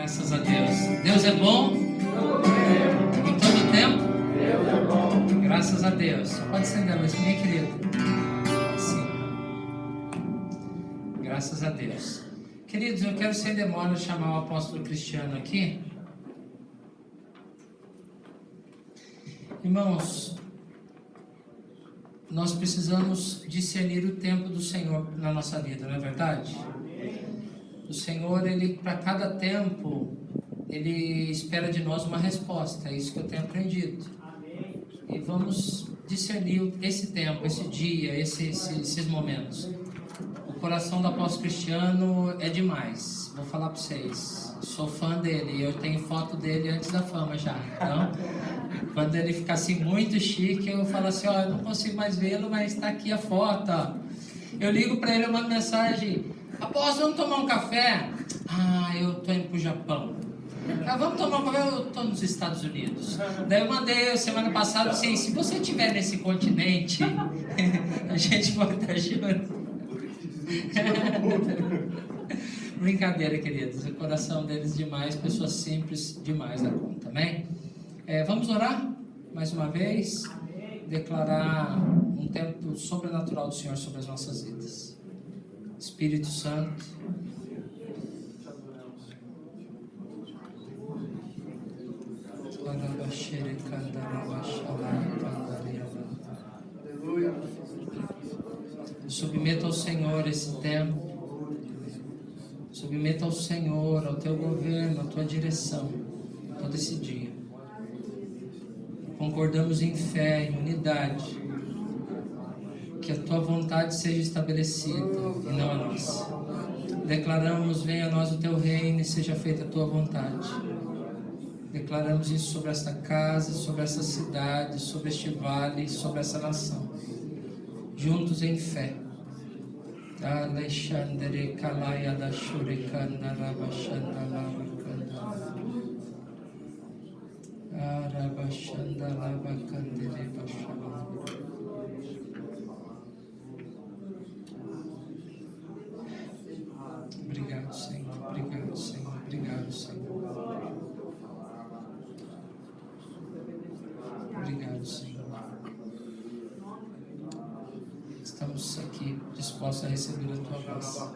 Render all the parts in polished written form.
Graças a Deus. Deus é bom? Em todo tempo? Deus é bom. Graças a Deus. Pode acender a luz, minha querida. Sim. Graças a Deus. Queridos, eu quero sem demora chamar o apóstolo Cristiano aqui. Irmãos, nós precisamos discernir o tempo do Senhor na nossa vida, não é verdade? O Senhor, Ele, para cada tempo, Ele espera de nós uma resposta. É isso que eu tenho aprendido. E vamos discernir esse tempo, esse dia, esses momentos. O coração do apóstolo Cristiano é demais. Vou falar para vocês. Sou fã dele. Eu tenho foto dele antes da fama já. Então, quando ele fica assim muito chique, eu falo assim, ó, eu não consigo mais vê-lo, mas está aqui a foto. Eu ligo para ele, eu mando mensagem. Apóstolo, vamos tomar um café? Ah, eu tô indo pro Japão. Ah, vamos tomar um café? Eu tô nos Estados Unidos. Daí eu mandei semana passada assim, se você estiver nesse continente, a gente pode estar junto. Brincadeira, queridos. O coração deles demais, pessoas simples demais da conta, amém? Vamos orar mais uma vez, declarar um tempo sobrenatural do Senhor sobre as nossas vidas. Espírito Santo, submeta ao Senhor esse tempo, submeta ao Senhor, ao teu governo, à tua direção, todo esse dia. Concordamos em fé, em unidade, que a tua vontade seja estabelecida e não a nossa. Declaramos, venha a nós o teu reino e seja feita a tua vontade. Declaramos isso sobre esta casa, sobre essa cidade, sobre este vale, sobre essa nação. Juntos em fé. Alexandre Kalaya da Shurikanda Rabashanda Lavakanda Arabashanda Lavakandere Bashala. Obrigado, Senhor. Obrigado, Senhor. Obrigado, Senhor. Obrigado, Senhor. Estamos aqui dispostos a receber a tua graça.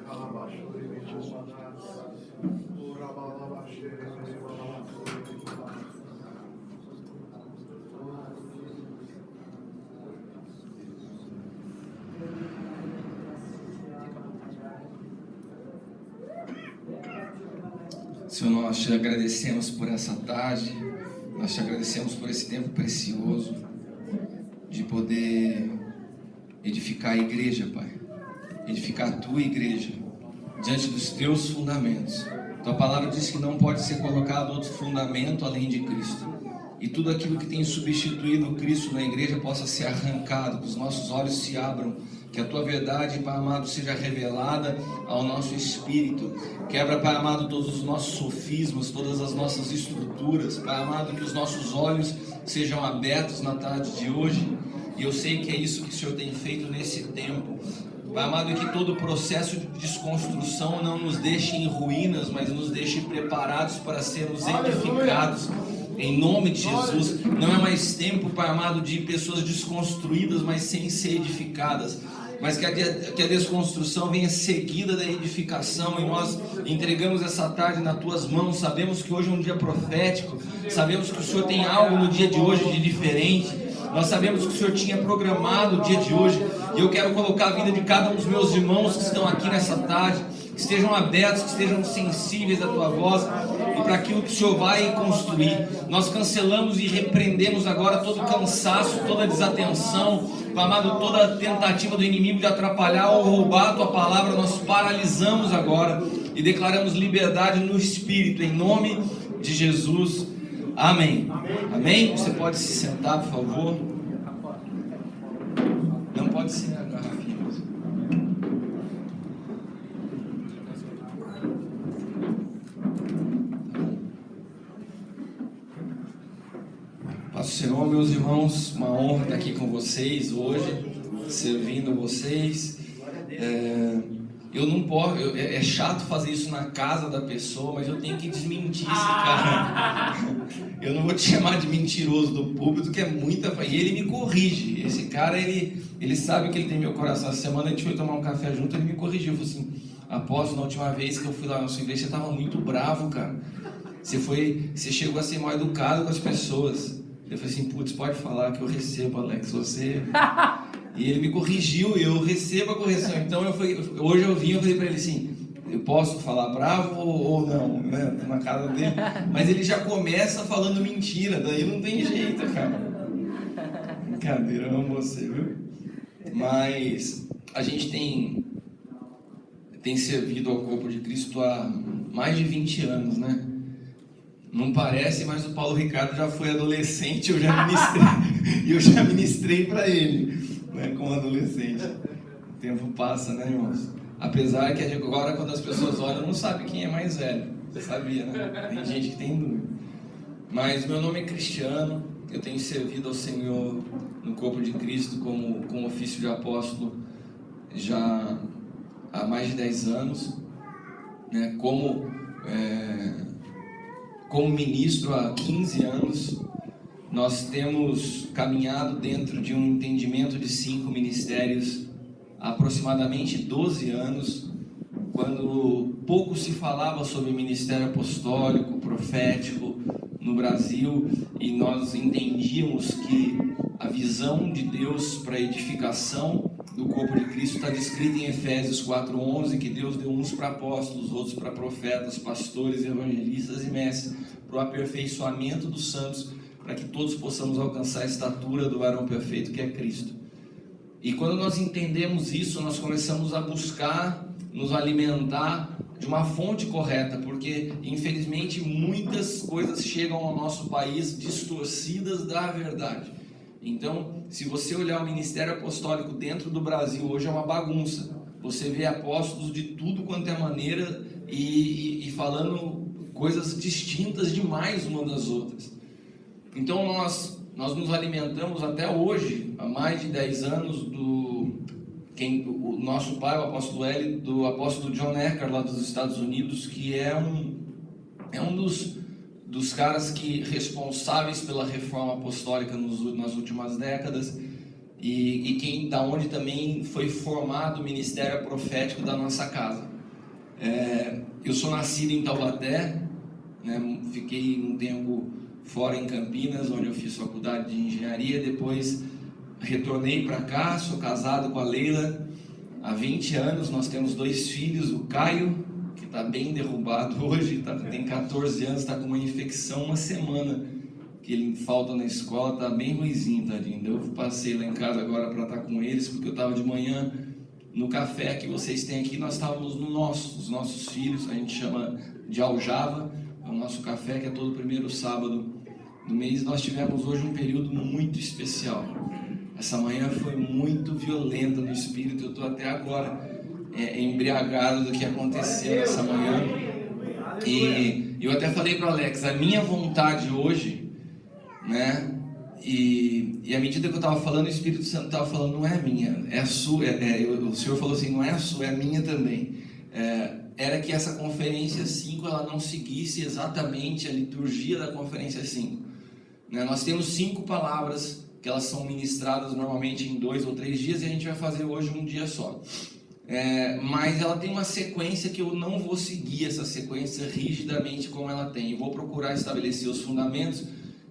Senhor, nós te agradecemos por essa tarde, nós te agradecemos por esse tempo precioso de poder edificar a igreja, Pai, edificar a tua igreja diante dos teus fundamentos. Tua palavra diz que não pode ser colocado outro fundamento além de Cristo, e tudo aquilo que tem substituído Cristo na igreja possa ser arrancado, que os nossos olhos se abram, que a tua verdade, Pai amado, seja revelada ao nosso espírito. Quebra, Pai amado, todos os nossos sofismas, todas as nossas estruturas, Pai amado, que os nossos olhos sejam abertos na tarde de hoje. E eu sei que é isso que o Senhor tem feito nesse tempo, Pai amado, que todo o processo de desconstrução não nos deixe em ruínas, mas nos deixe preparados para sermos edificados. Em nome de Jesus, não é mais tempo, Pai amado, de pessoas desconstruídas, mas sem ser edificadas. Mas que a desconstrução venha seguida da edificação, e nós entregamos essa tarde nas tuas mãos. Sabemos que hoje é um dia profético, sabemos que o Senhor tem algo no dia de hoje de diferente. Nós sabemos que o Senhor tinha programado o dia de hoje, e eu quero colocar a vida de cada um dos meus irmãos que estão aqui nessa tarde, que estejam abertos, que estejam sensíveis à tua voz e para aquilo que o Senhor vai construir. Nós cancelamos e repreendemos agora todo cansaço, toda desatenção, amado, toda tentativa do inimigo de atrapalhar ou roubar a tua palavra. Nós paralisamos agora e declaramos liberdade no Espírito, em nome de Jesus. Amém. Amém? Você pode se sentar, por favor. Não pode ser a garrafinha. Paz do Senhor, meus irmãos, uma honra estar aqui com vocês hoje, servindo vocês. eu não posso, é chato fazer isso na casa da pessoa, mas eu tenho que desmentir esse cara. Eu não vou te chamar de mentiroso do púlpito, que é muita... E ele me corrige. Esse cara, ele sabe que ele tem meu coração. Essa semana a gente foi tomar um café junto, ele me corrigiu. Falou assim: apóstolo, na última vez que eu fui lá na sua igreja, você estava muito bravo, cara. Você chegou a ser mal educado com as pessoas. Eu falei assim: putz, pode falar que eu recebo, Alex, você... E ele me corrigiu e eu recebo a correção. Então hoje eu falei para ele assim: eu posso falar bravo ou não, né? Na casa dele. Mas ele já começa falando mentira, daí não tem jeito, cara. Brincadeira, eu amo você, viu? Mas a gente tem servido ao corpo de Cristo há mais de 20 anos, né? Não parece, mas o Paulo Ricardo já foi adolescente, eu já ministrei para ele, né, como adolescente. O tempo passa, né, irmãos? Apesar que agora, quando as pessoas olham, não sabe quem é mais velho. Você sabia, né? Tem gente que tem dúvida. Mas meu nome é Cristiano, eu tenho servido ao Senhor no corpo de Cristo com ofício de apóstolo já há mais de 10 anos, né? Como ministro há 15 anos. Nós temos caminhado dentro de um entendimento de 5 ministérios há aproximadamente 12 anos, quando pouco se falava sobre ministério apostólico, profético no Brasil, e nós entendíamos que a visão de Deus para a edificação do corpo de Cristo está descrita em Efésios 4:11, que Deus deu uns para apóstolos, outros para profetas, pastores, evangelistas e mestres, para o aperfeiçoamento dos santos, para que todos possamos alcançar a estatura do varão perfeito que é Cristo. E quando nós entendemos isso, nós começamos a buscar nos alimentar de uma fonte correta, porque infelizmente muitas coisas chegam ao nosso país distorcidas da verdade. Então, se você olhar o ministério apostólico dentro do Brasil, hoje é uma bagunça. Você vê apóstolos de tudo quanto é maneira e falando coisas distintas demais uma das outras. Então, nós nos alimentamos até hoje, há mais de 10 anos, o nosso pai, o apóstolo L, do apóstolo John Eckhart, lá dos Estados Unidos, que é um dos caras responsáveis pela reforma apostólica nas últimas décadas, e da onde também foi formado o ministério profético da nossa casa. Eu sou nascido em Taubaté, né? Fiquei um tempo fora em Campinas, onde eu fiz faculdade de engenharia. Depois retornei para cá, sou casado com a Leila há 20 anos. Nós temos 2 filhos, o Caio, que está bem derrubado hoje, tem 14 anos, está com uma infecção, uma semana que ele falta na escola, está bem ruizinho, tadinho. Eu passei lá em casa agora para estar com eles, porque eu estava de manhã no café que vocês têm aqui, nós estávamos os nossos filhos, a gente chama de aljava, é o nosso café que é todo primeiro sábado do mês. Nós tivemos hoje um período muito especial. Essa manhã foi muito violenta no espírito, eu estou até agora embriagado do que aconteceu essa manhã. E eu até falei para o Alex, a minha vontade hoje, né? E à medida que eu estava falando, o Espírito Santo estava falando, não é minha, é a sua. O Senhor falou assim, não é a sua, é a minha também. Era que essa conferência 5 ela não seguisse exatamente a liturgia da conferência 5. Né? Nós temos 5 palavras que elas são ministradas normalmente em 2 ou 3 dias, e a gente vai fazer hoje um dia só. Mas ela tem uma sequência que eu não vou seguir essa sequência rigidamente como ela tem. Eu vou procurar estabelecer os fundamentos,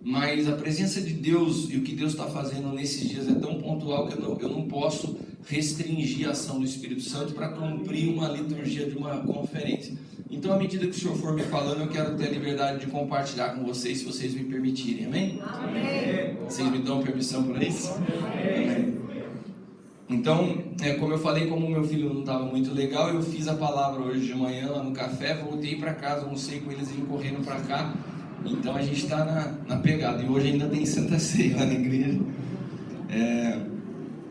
mas a presença de Deus e o que Deus está fazendo nesses dias é tão pontual que eu não posso restringir a ação do Espírito Santo para cumprir uma liturgia de uma conferência. Então, à medida que o Senhor for me falando, eu quero ter a liberdade de compartilhar com vocês, se vocês me permitirem, amém? Amém. Vocês me dão permissão para isso? Amém. Então, como eu falei, como o meu filho não estava muito legal, eu fiz a palavra hoje de manhã lá no café, voltei para casa, almocei com eles e vim correndo para cá. Então a gente está na pegada, e hoje ainda tem Santa Ceia lá na igreja.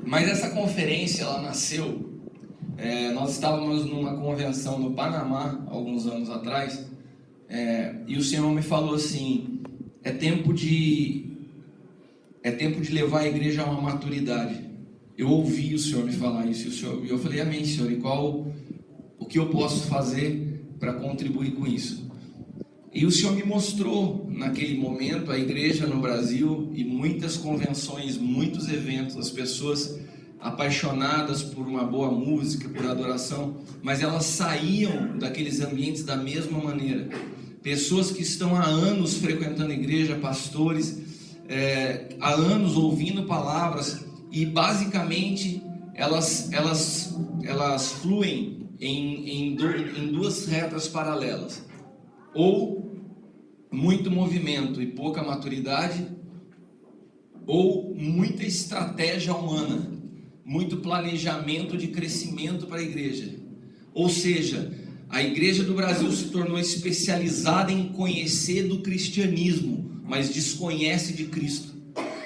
Mas essa conferência, ela nasceu, nós estávamos numa convenção no Panamá, alguns anos atrás, e o Senhor me falou assim, é tempo de levar a igreja a uma maturidade. Eu ouvi o Senhor me falar isso, e eu falei, amém, Senhor, e qual o que eu posso fazer para contribuir com isso? E o Senhor me mostrou naquele momento a igreja no Brasil e muitas convenções, muitos eventos, as pessoas apaixonadas por uma boa música, por adoração, mas elas saíam daqueles ambientes da mesma maneira. Pessoas que estão há anos frequentando a igreja, pastores, há anos ouvindo palavras, e basicamente elas fluem em duas retas paralelas: ou muito movimento e pouca maturidade, ou muita estratégia humana, muito planejamento de crescimento para a igreja. Ou seja, a igreja do Brasil se tornou especializada em conhecer do cristianismo, mas desconhece de Cristo.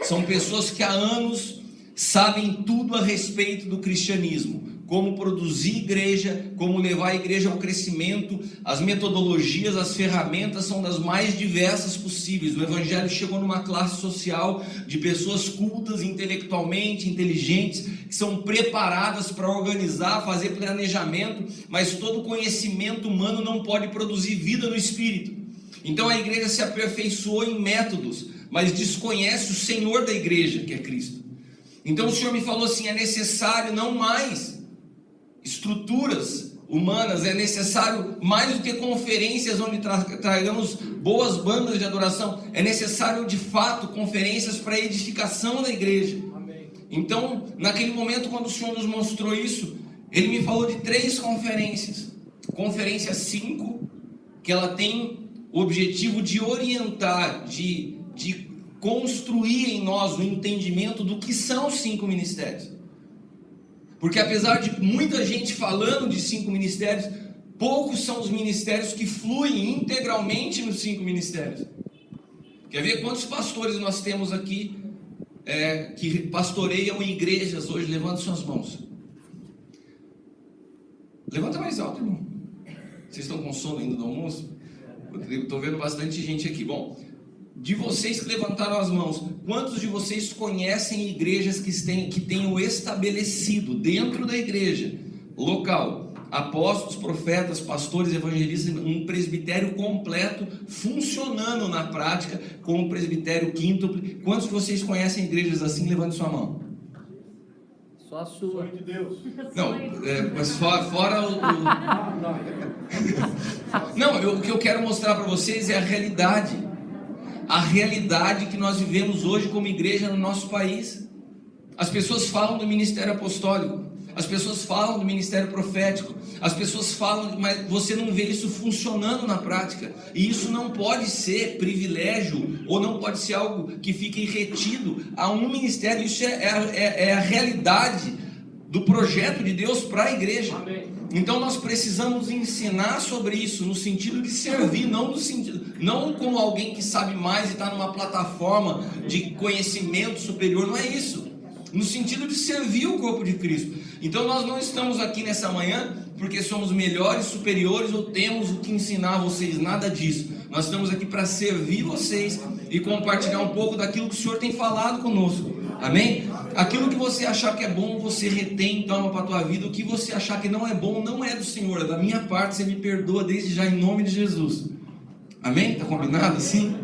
São pessoas que há anos sabem tudo a respeito do cristianismo, como produzir igreja, como levar a igreja ao crescimento. As metodologias, as ferramentas são das mais diversas possíveis. O evangelho chegou numa classe social de pessoas cultas, intelectualmente inteligentes, que são preparadas para organizar, fazer planejamento, mas todo conhecimento humano não pode produzir vida no espírito. Então a igreja se aperfeiçoou em métodos, mas desconhece o Senhor da igreja, que é Cristo. Então o Senhor me falou assim: é necessário não mais estruturas humanas, é necessário mais do que conferências onde tragamos boas bandas de adoração, é necessário de fato conferências para a edificação da igreja. Amém. Então, naquele momento, quando o Senhor nos mostrou isso, Ele me falou de 3 conferências. Conferência 5, que ela tem o objetivo de orientar, de construir em nós o entendimento do que são os 5 ministérios. Porque apesar de muita gente falando de 5 ministérios, poucos são os ministérios que fluem integralmente nos 5 ministérios. Quer ver quantos pastores nós temos aqui que pastoreiam igrejas hoje? Levanta suas mãos. Levanta mais alto, irmão. Vocês estão com sono ainda do almoço? Estou vendo bastante gente aqui. Bom, de vocês que levantaram as mãos, quantos de vocês conhecem igrejas que tenham estabelecido dentro da igreja local apóstolos, profetas, pastores, evangelistas, um presbitério completo funcionando na prática como presbitério quíntuple? Quantos de vocês conhecem igrejas assim? Levante sua mão. Só a sua. De Deus. Não, mas fora o... Não, o que eu quero mostrar para vocês é a realidade que nós vivemos hoje como igreja no nosso país. As pessoas falam do ministério apostólico, as pessoas falam do ministério profético, as pessoas falam, mas você não vê isso funcionando na prática. E isso não pode ser privilégio, ou não pode ser algo que fique retido a um ministério. Isso é a realidade do projeto de Deus para a igreja. Amém. Então nós precisamos ensinar sobre isso, no sentido de servir, não como alguém que sabe mais e está numa plataforma de conhecimento superior. Não é isso. No sentido de servir o corpo de Cristo. Então nós não estamos aqui nessa manhã porque somos melhores, superiores, ou temos o que ensinar a vocês. Nada disso. Nós estamos aqui para servir vocês e compartilhar um pouco daquilo que o Senhor tem falado conosco. Amém? Aquilo que você achar que é bom, você retém e toma para a tua vida. O que você achar que não é bom, não é do Senhor, é da minha parte. Você me perdoa desde já, em nome de Jesus. Amém? Está combinado assim?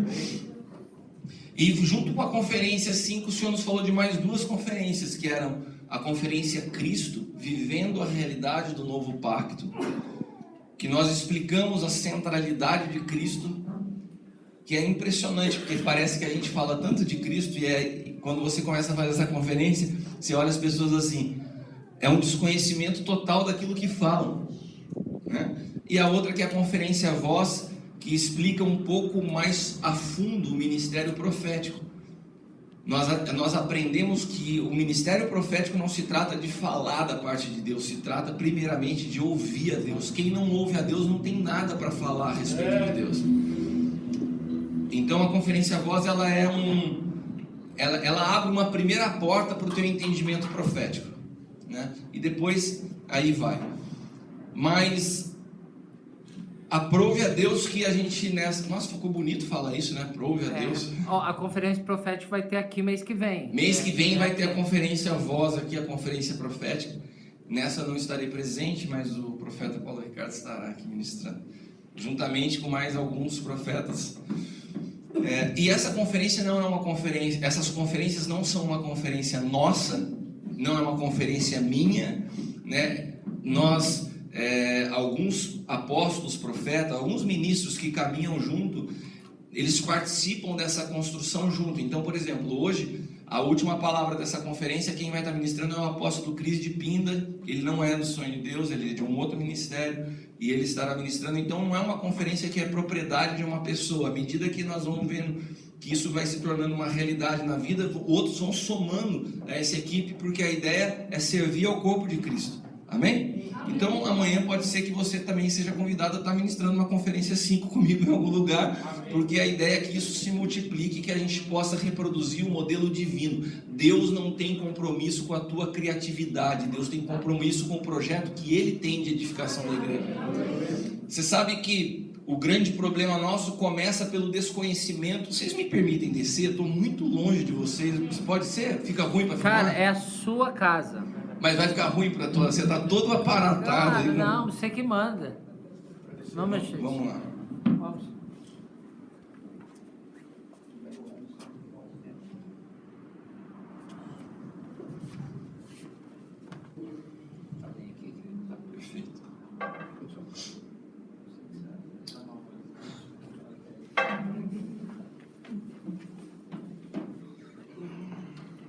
E junto com a conferência 5, o Senhor nos falou de mais 2 conferências, que eram a conferência Cristo, vivendo a realidade do novo pacto, que nós explicamos a centralidade de Cristo, que é impressionante, porque parece que a gente fala tanto de Cristo, e quando você começa a fazer essa conferência, você olha as pessoas assim, é um desconhecimento total daquilo que falam, né? E a outra, que é a conferência Voz, que explica um pouco mais a fundo o ministério profético. Nós aprendemos que o ministério profético não se trata de falar da parte de Deus, se trata primeiramente de ouvir a Deus. Quem não ouve a Deus não tem nada para falar a respeito de Deus. Então a conferência Voz, ela abre uma primeira porta para o teu entendimento profético, né? E depois aí vai. Mas aprove a Deus que a gente nessa... Nossa, ficou bonito falar isso, né? Aprove a Deus. A conferência profética vai ter aqui mês que vem. Mês que vem vai ter a conferência Voz aqui, a conferência profética. Nessa eu não estarei presente, mas o profeta Paulo Ricardo estará aqui ministrando, juntamente com mais alguns profetas. E essa conferência não é uma conferência, essas conferências não são uma conferência nossa, não é uma conferência minha, né? Nós, alguns apóstolos, profetas, alguns ministros que caminham junto, eles participam dessa construção junto. Então, por exemplo, hoje, a última palavra dessa conferência, quem vai estar ministrando é o apóstolo Cris de Pinda. Ele não é do Sonho de Deus, ele é de um outro ministério, e ele estará ministrando. Então, não é uma conferência que é propriedade de uma pessoa. À medida que nós vamos vendo que isso vai se tornando uma realidade na vida, outros vão somando a essa equipe, porque a ideia é servir ao corpo de Cristo. Amém? Então, amanhã pode ser que você também seja convidado a estar ministrando uma conferência 5 comigo em algum lugar, porque a ideia é que isso se multiplique, que a gente possa reproduzir o modelo divino. Deus não tem compromisso com a tua criatividade, Deus tem compromisso com o projeto que Ele tem de edificação da igreja. Você sabe que o grande problema nosso começa pelo desconhecimento. Vocês me permitem descer? Eu estou muito longe de vocês. Pode ser? Fica ruim para filmar? Cara, é a sua casa. Mas vai ficar ruim para tua. Você está todo aparatado. Cara, não, você que manda. Não mexe. Vamos lá. Vamos. Perfeito.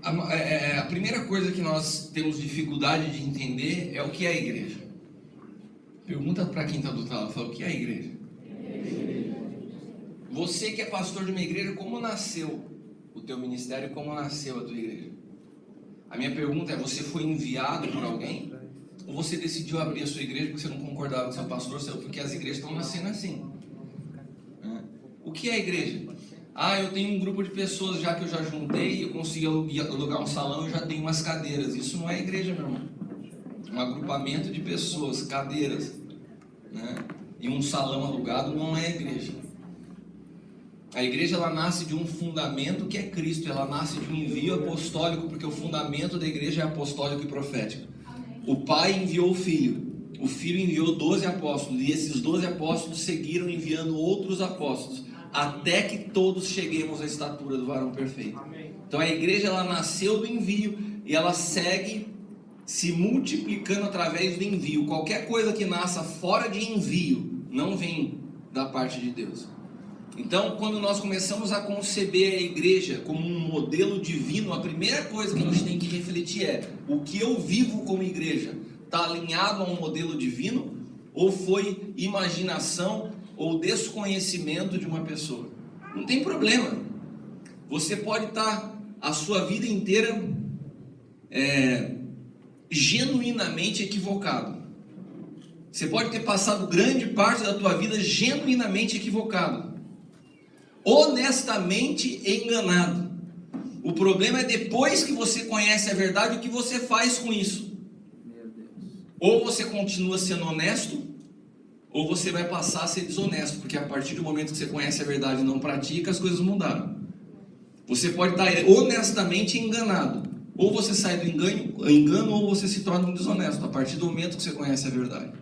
A primeira coisa que nós temos dificuldade de entender é o que é a igreja. Pergunta para quem está do outro lado, fala, o que é a igreja? Você que é pastor de uma igreja, como nasceu o teu ministério, como nasceu a tua igreja? A minha pergunta é, você foi enviado por alguém? Ou você decidiu abrir a sua igreja porque você não concordava com seu pastor, porque as igrejas estão nascendo assim? O que é a igreja? Eu tenho um grupo de pessoas já que eu já juntei, eu consegui alugar um salão e já tenho umas cadeiras. Isso não é igreja, meu irmão. Um agrupamento de pessoas, cadeiras, né? E um salão alugado não é igreja. A igreja, ela nasce de um fundamento que é Cristo, ela nasce de um envio apostólico, porque o fundamento da igreja é apostólico e profético. O Pai enviou o Filho enviou 12 apóstolos, e esses 12 apóstolos seguiram enviando outros apóstolos, até que todos cheguemos à estatura do varão perfeito. Então a igreja, ela nasceu do envio, e ela segue se multiplicando através do envio. Qualquer coisa que nasça fora de envio, não vem da parte de Deus. Então, quando nós começamos a conceber a igreja como um modelo divino, a primeira coisa que a gente tem que refletir é: o que eu vivo como igreja está alinhado a um modelo divino? Ou foi imaginação ou desconhecimento de uma pessoa? Não tem problema. Você pode estar a sua vida inteira genuinamente equivocado. Você pode ter passado grande parte da tua vida genuinamente equivocado, honestamente enganado. O problema é depois que você conhece a verdade, o que você faz com isso. Ou você continua sendo honesto, ou você vai passar a ser desonesto, porque a partir do momento que você conhece a verdade e não pratica, as coisas mudaram. Você pode estar honestamente enganado, ou você sai do engano, ou você se torna um desonesto, a partir do momento que você conhece a verdade.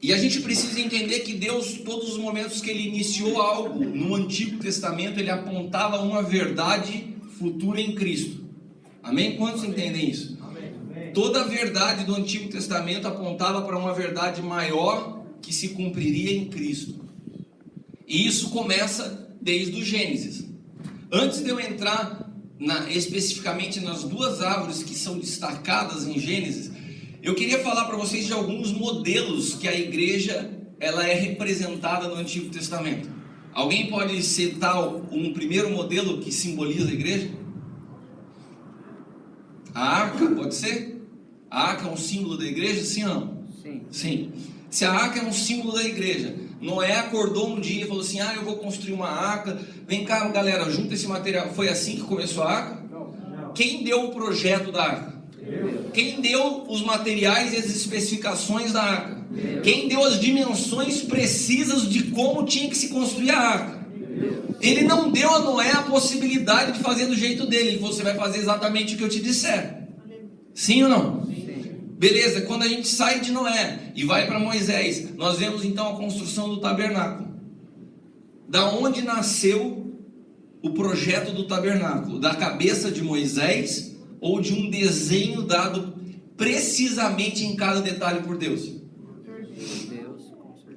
E a gente precisa entender que Deus, todos os momentos que Ele iniciou algo no Antigo Testamento, Ele apontava uma verdade futura em Cristo. Amém? Quantos entendem isso? Amém. Toda a verdade do Antigo Testamento apontava para uma verdade maior que se cumpriria em Cristo. E isso começa desde o Gênesis. Antes de eu entrar especificamente nas duas árvores que são destacadas em Gênesis, eu queria falar para vocês de alguns modelos que a igreja ela é representada no Antigo Testamento. Alguém pode citar um primeiro modelo que simboliza a igreja? A arca, pode ser? A arca é um símbolo da igreja, sim ou não? Sim. Sim. Se a arca é um símbolo da igreja, Noé acordou um dia e falou assim: eu vou construir uma arca, vem cá galera, junta esse material. Foi assim que começou a arca? Não. Quem deu o projeto da arca? Deus. Quem deu os materiais e as especificações da arca? Deus. Quem deu as dimensões precisas de como tinha que se construir a arca? Deus. Ele não deu a Noé a possibilidade de fazer do jeito dele. Você vai fazer exatamente o que eu te disser. Sim ou não? Sim. Beleza, quando a gente sai de Noé e vai para Moisés, nós vemos então a construção do tabernáculo. Da onde nasceu o projeto do tabernáculo? Da cabeça de Moisés ou de um desenho dado precisamente em cada detalhe por Deus?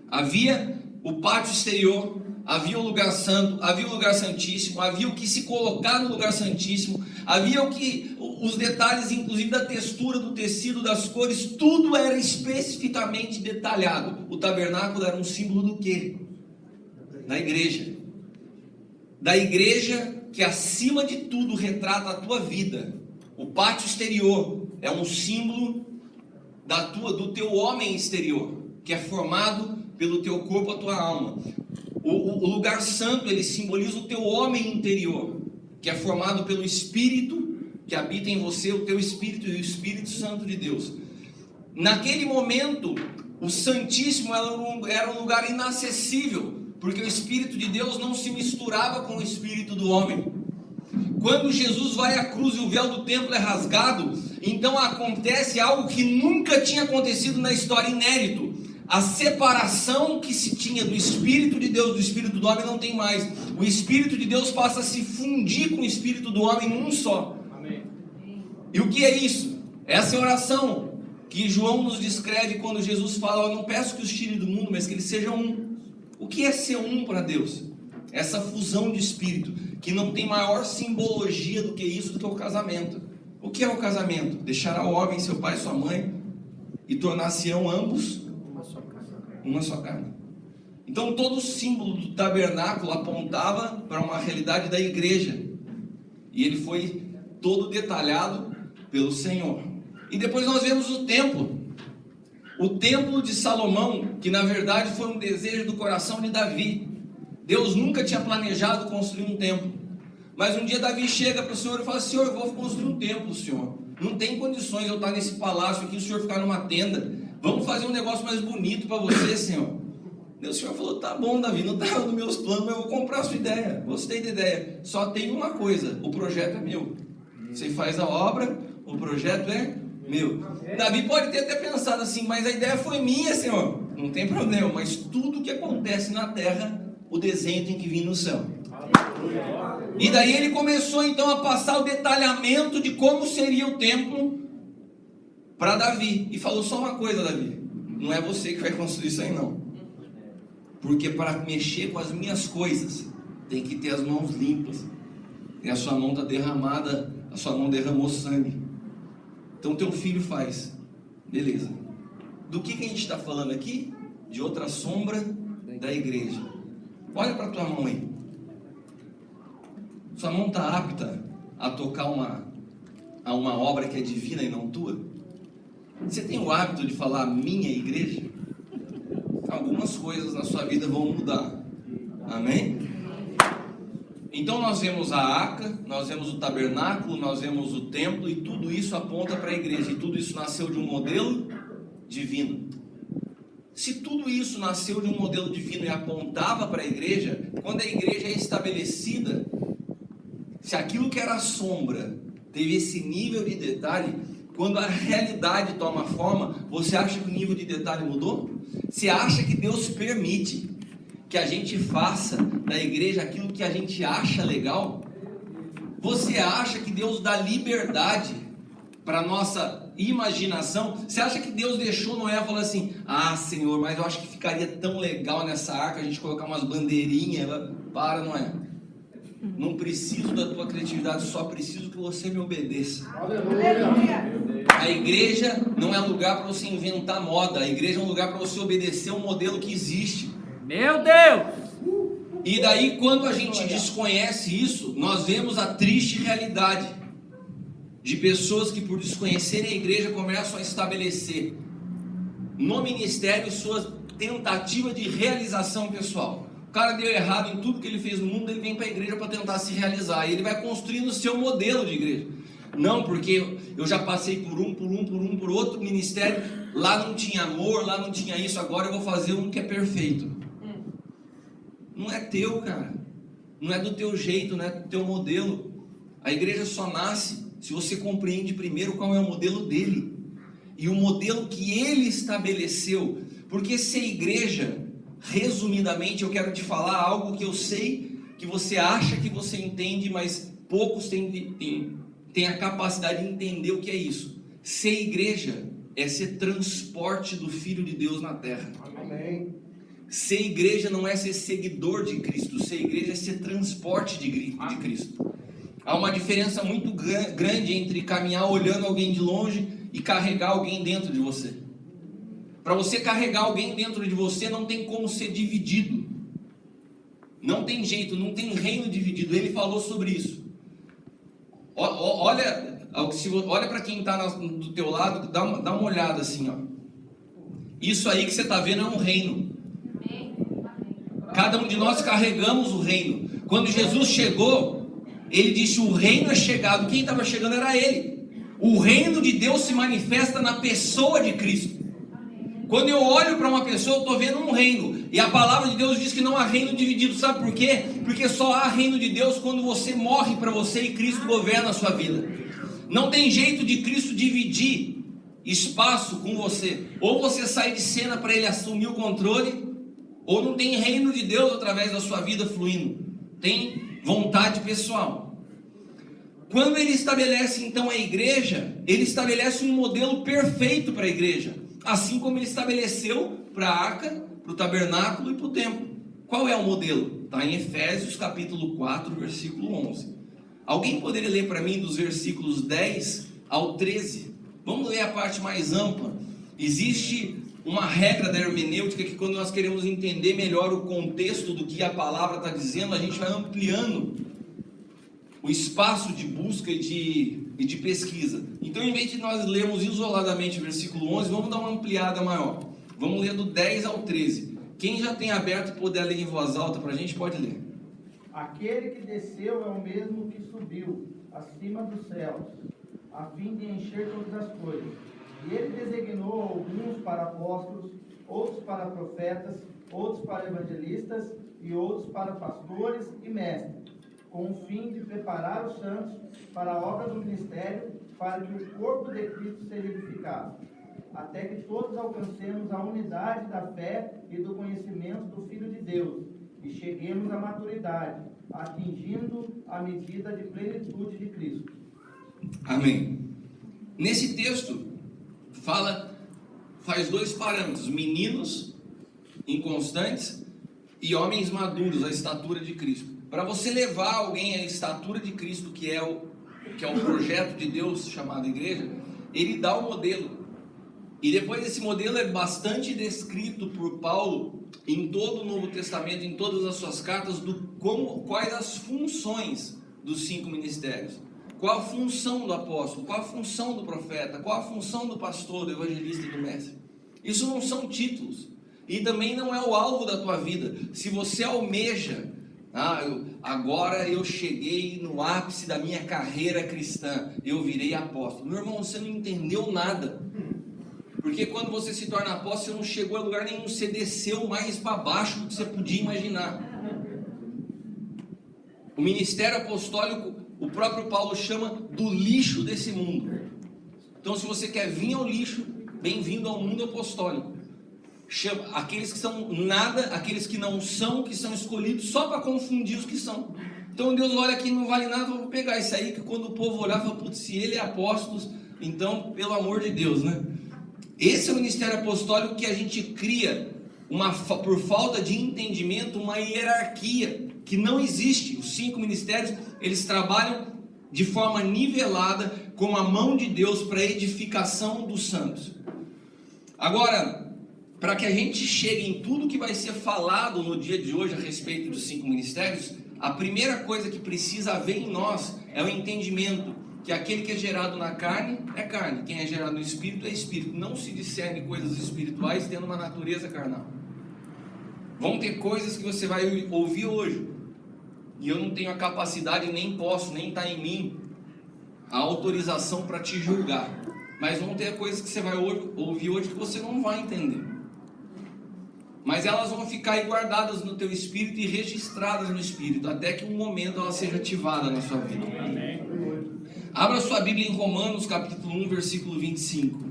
Havia o pátio exterior, havia o lugar santo, havia o lugar santíssimo, havia o que se colocar no lugar santíssimo, havia os detalhes, inclusive da textura do tecido, das cores, tudo era especificamente detalhado. O tabernáculo era um símbolo do quê? Da igreja. Da igreja que acima de tudo retrata a tua vida. O pátio exterior é um símbolo do teu homem exterior, que é formado pelo teu corpo, a tua alma. O lugar santo, ele simboliza o teu homem interior, que é formado pelo Espírito que habita em você, o teu Espírito e o Espírito Santo de Deus. Naquele momento, o Santíssimo era um lugar inacessível, porque o Espírito de Deus não se misturava com o Espírito do homem. Quando Jesus vai à cruz e o véu do templo é rasgado, então acontece algo que nunca tinha acontecido na história, inédito. A separação que se tinha do Espírito de Deus do Espírito do homem não tem mais. O Espírito de Deus passa a se fundir com o Espírito do homem num só. Amém. E o que é isso? Essa é a oração que João nos descreve quando Jesus fala: eu não peço que os tire do mundo, mas que eles sejam um. O que é ser um para Deus? Essa fusão de Espírito, que não tem maior simbologia do que isso, do que o casamento. O que é o casamento? Deixará o homem, seu pai e sua mãe, e tornar-se-ão ambos uma só carne. Então todo o símbolo do tabernáculo apontava para uma realidade da igreja, e ele foi todo detalhado pelo Senhor. E depois nós vemos o templo de Salomão, que na verdade foi um desejo do coração de Davi. Deus nunca tinha planejado construir um templo, mas um dia Davi chega para o Senhor e fala: Senhor, eu vou construir um templo, Senhor, não tem condições eu estar nesse palácio aqui, o Senhor ficar numa tenda. Vamos fazer um negócio mais bonito para você, Senhor. E o Senhor falou: tá bom, Davi, não estava nos meus planos, mas eu vou comprar a sua ideia. Gostei da ideia. Só tem uma coisa: o projeto é meu. Você faz a obra, o projeto é meu. Davi pode ter até pensado assim: mas a ideia foi minha, Senhor. Não tem problema, mas tudo que acontece na terra, o desenho tem que vir no céu. E daí ele começou então a passar o detalhamento de como seria o templo para Davi, e falou: só uma coisa, Davi, não é você que vai construir isso aí não, porque para mexer com as minhas coisas, tem que ter as mãos limpas, e a sua mão está derramada, a sua mão derramou sangue, então teu filho faz. Beleza. Do que a gente está falando aqui? De outra sombra da igreja. Olha para a tua mão aí, sua mão está apta a tocar uma obra que é divina e não tua? Você tem o hábito de falar minha igreja? Algumas coisas na sua vida vão mudar. Amém? Então nós vemos a arca, nós vemos o tabernáculo, nós vemos o templo, e tudo isso aponta para a igreja, e tudo isso nasceu de um modelo divino. Se tudo isso nasceu de um modelo divino e apontava para a igreja, quando a igreja é estabelecida, se aquilo que era sombra teve esse nível de detalhe, quando a realidade toma forma, você acha que o nível de detalhe mudou? Você acha que Deus permite que a gente faça da igreja aquilo que a gente acha legal? Você acha que Deus dá liberdade para a nossa imaginação? Você acha que Deus deixou Noé e falou assim: ah, Senhor, mas eu acho que ficaria tão legal nessa arca a gente colocar umas bandeirinhas? Para, Noé. Não preciso da tua criatividade, só preciso que você me obedeça. A igreja não é lugar para você inventar moda. A igreja é um lugar para você obedecer um modelo que existe. Meu Deus! E daí, quando a gente desconhece isso, nós vemos a triste realidade de pessoas que, por desconhecerem a igreja, começam a estabelecer no ministério sua tentativa de realização pessoal. O cara deu errado em tudo que ele fez no mundo, ele vem para a igreja para tentar se realizar, e ele vai construindo o seu modelo de igreja. Não, porque eu já passei por outro ministério, lá não tinha amor, lá não tinha isso, agora eu vou fazer um que é perfeito. Não é teu, cara, não é do teu jeito, não é do teu modelo. A igreja só nasce se você compreende primeiro qual é o modelo dele. e o modelo que ele estabeleceu. Porque ser igreja, resumidamente, eu quero te falar algo que eu sei que você acha que você entende, mas poucos têm a capacidade de entender o que é isso. Ser igreja é ser transporte do Filho de Deus na terra. Amém. Ser igreja não é ser seguidor de Cristo, ser igreja é ser transporte de Cristo. Há uma diferença muito grande entre caminhar olhando alguém de longe e carregar alguém dentro de você. Para você carregar alguém dentro de você, não tem como ser dividido. Não tem jeito, não tem reino dividido. Ele falou sobre isso. Olha para quem está do teu lado, dá uma olhada assim, ó. Isso aí que você está vendo é um reino. Cada um de nós carregamos o reino. Quando Jesus chegou, ele disse: o reino é chegado. Quem estava chegando era ele. O reino de Deus se manifesta na pessoa de Cristo. Quando eu olho para uma pessoa, eu estou vendo um reino. E a palavra de Deus diz que não há reino dividido. Sabe por quê? Porque só há reino de Deus quando você morre para você e Cristo governa a sua vida. Não tem jeito de Cristo dividir espaço com você. Ou você sai de cena para ele assumir o controle, ou não tem reino de Deus através da sua vida fluindo. Tem vontade pessoal. Quando ele estabelece então a igreja, ele estabelece um modelo perfeito para a igreja. Assim como ele estabeleceu para a arca, para o tabernáculo e para o templo. Qual é o modelo? Está em Efésios capítulo 4, versículo 11. Alguém poderia ler para mim dos versículos 10 ao 13? Vamos ler a parte mais ampla. Existe uma regra da hermenêutica que quando nós queremos entender melhor o contexto do que a palavra está dizendo, a gente vai ampliando o espaço de busca e de pesquisa. Então, em vez de nós lermos isoladamente o versículo 11, vamos dar uma ampliada maior. Vamos ler do 10 ao 13. Quem já tem aberto e puder ler em voz alta para a gente, pode ler. Aquele que desceu é o mesmo que subiu acima dos céus, a fim de encher todas as coisas. E ele designou alguns para apóstolos, outros para profetas, outros para evangelistas e outros para pastores e mestres, com o fim de preparar os santos para a obra do ministério, para que o corpo de Cristo seja edificado, até que todos alcancemos a unidade da fé e do conhecimento do Filho de Deus, e cheguemos à maturidade, atingindo a medida de plenitude de Cristo. Amém. Nesse texto, faz dois parâmetros: meninos inconstantes e homens maduros, a estatura de Cristo. Para você levar alguém à estatura de Cristo, que é o projeto de Deus chamado igreja, ele dá o modelo. E depois esse modelo é bastante descrito por Paulo em todo o Novo Testamento, em todas as suas cartas, quais as funções dos 5 ministérios. Qual a função do apóstolo, qual a função do profeta, qual a função do pastor, do evangelista e do mestre. Isso não são títulos, e também não é o alvo da tua vida. Se você almeja, agora eu cheguei no ápice da minha carreira cristã, eu virei apóstolo. Meu irmão, você não entendeu nada. Porque quando você se torna apóstolo, você não chegou a lugar nenhum, você desceu mais para baixo do que você podia imaginar. O ministério apostólico, o próprio Paulo chama do lixo desse mundo. Então, se você quer vir ao lixo, bem-vindo ao mundo apostólico. Chama aqueles que são nada, aqueles que não são, que são escolhidos só para confundir os que são. Então Deus olha aqui, não vale nada, vou pegar isso aí, que quando o povo olhar, fala: putz, se ele é apóstolo, então, pelo amor de Deus, né? Esse é o ministério apostólico que a gente cria, por falta de entendimento, uma hierarquia que não existe. Os 5 ministérios, eles trabalham de forma nivelada com a mão de Deus para a edificação dos santos. Agora, para que a gente chegue em tudo que vai ser falado no dia de hoje a respeito dos 5 ministérios, a primeira coisa que precisa haver em nós é o entendimento que aquele que é gerado na carne é carne, quem é gerado no espírito é espírito. Não se discerne coisas espirituais tendo uma natureza carnal. Vão ter coisas que você vai ouvir hoje, e eu não tenho a capacidade, nem posso, nem está em mim a autorização para te julgar. Mas vão ter coisas que você vai ouvir hoje que você não vai entender. Mas elas vão ficar aí guardadas no teu espírito e registradas no espírito, até que um momento ela seja ativada na sua vida. Amém. Abra sua Bíblia em Romanos capítulo 1, versículo 25.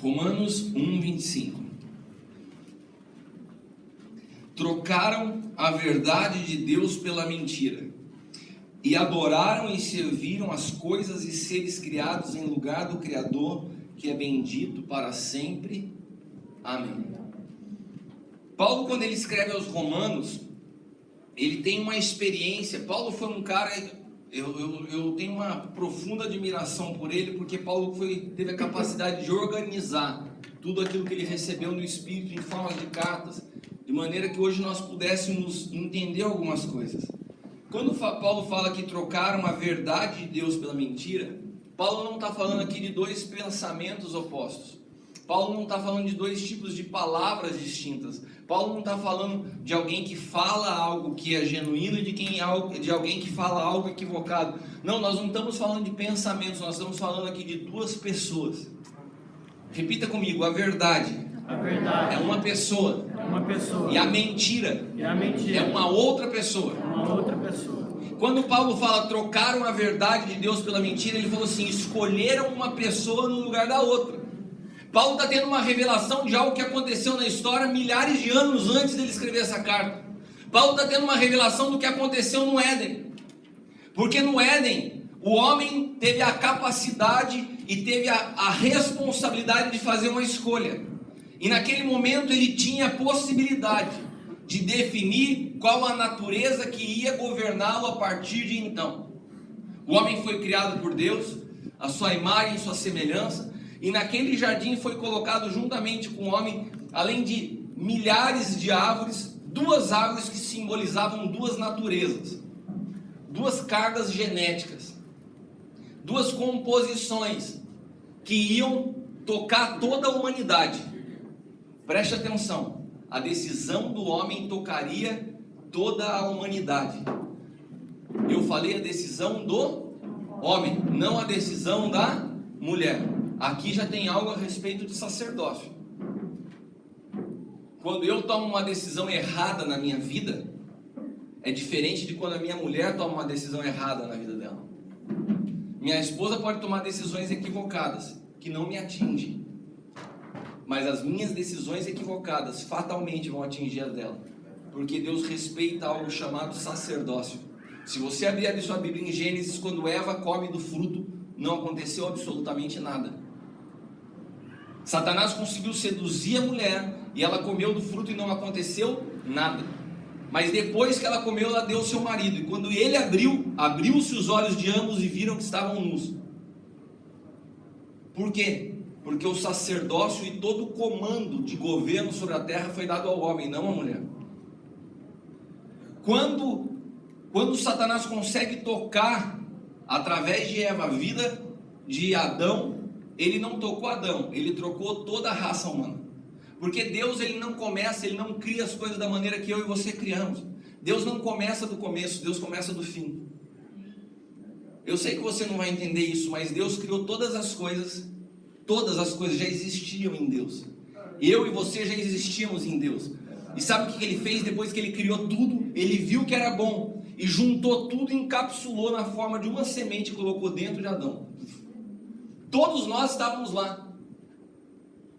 Romanos 1:25. Trocaram a verdade de Deus pela mentira, e adoraram e serviram as coisas e seres criados em lugar do Criador, que é bendito para sempre. Amém. Paulo, quando ele escreve aos Romanos, ele tem uma experiência. Paulo foi um cara, eu tenho uma profunda admiração por ele, porque Paulo teve a capacidade de organizar tudo aquilo que ele recebeu no Espírito em forma de cartas, de maneira que hoje nós pudéssemos entender algumas coisas. Quando Paulo fala que trocaram a verdade de Deus pela mentira, Paulo não está falando aqui de dois pensamentos opostos. Paulo não está falando de dois tipos de palavras distintas. Paulo não está falando de alguém que fala algo que é genuíno e de alguém que fala algo equivocado. Não, nós não estamos falando de pensamentos, nós estamos falando aqui de duas pessoas. Repita comigo, a verdade é uma pessoa. E a mentira é uma outra pessoa. Quando Paulo fala trocaram a verdade de Deus pela mentira, ele falou assim, escolheram uma pessoa no lugar da outra. Paulo está tendo uma revelação de algo que aconteceu na história milhares de anos antes dele escrever essa carta. Paulo está tendo uma revelação do que aconteceu no Éden. Porque no Éden, o homem teve a capacidade e teve a responsabilidade de fazer uma escolha. E naquele momento ele tinha a possibilidade de definir qual a natureza que ia governá-lo a partir de então. O homem foi criado por Deus, a sua imagem, sua semelhança, e naquele jardim foi colocado juntamente com o homem, além de milhares de árvores, duas árvores que simbolizavam duas naturezas, duas cargas genéticas, duas composições que iam tocar toda a humanidade. Preste atenção, a decisão do homem tocaria toda a humanidade. Eu falei a decisão do homem, não a decisão da mulher. Aqui já tem algo a respeito de sacerdócio. Quando eu tomo uma decisão errada na minha vida, é diferente de quando a minha mulher toma uma decisão errada na vida dela. Minha esposa pode tomar decisões equivocadas, que não me atingem. Mas as minhas decisões equivocadas fatalmente vão atingir as dela. Porque Deus respeita algo chamado sacerdócio. Se você abrir a sua Bíblia em Gênesis, quando Eva come do fruto, não aconteceu absolutamente nada. Satanás conseguiu seduzir a mulher e ela comeu do fruto e não aconteceu nada. Mas depois que ela comeu, ela deu ao seu marido. E quando ele abriu-se os olhos de ambos e viram que estavam nus. Por quê? Porque o sacerdócio e todo o comando de governo sobre a terra foi dado ao homem, não à mulher. Quando Satanás consegue tocar através de Eva a vida de Adão, ele não tocou Adão, ele trocou toda a raça humana. Porque Deus ele não cria as coisas da maneira que eu e você criamos. Deus não começa do começo, Deus começa do fim. Eu sei que você não vai entender isso, mas Deus criou todas as coisas já existiam em Deus. Eu e você já existíamos em Deus. E sabe o que ele fez depois que ele criou tudo? Ele viu que era bom e juntou tudo, encapsulou na forma de uma semente e colocou dentro de Adão. Todos nós estávamos lá.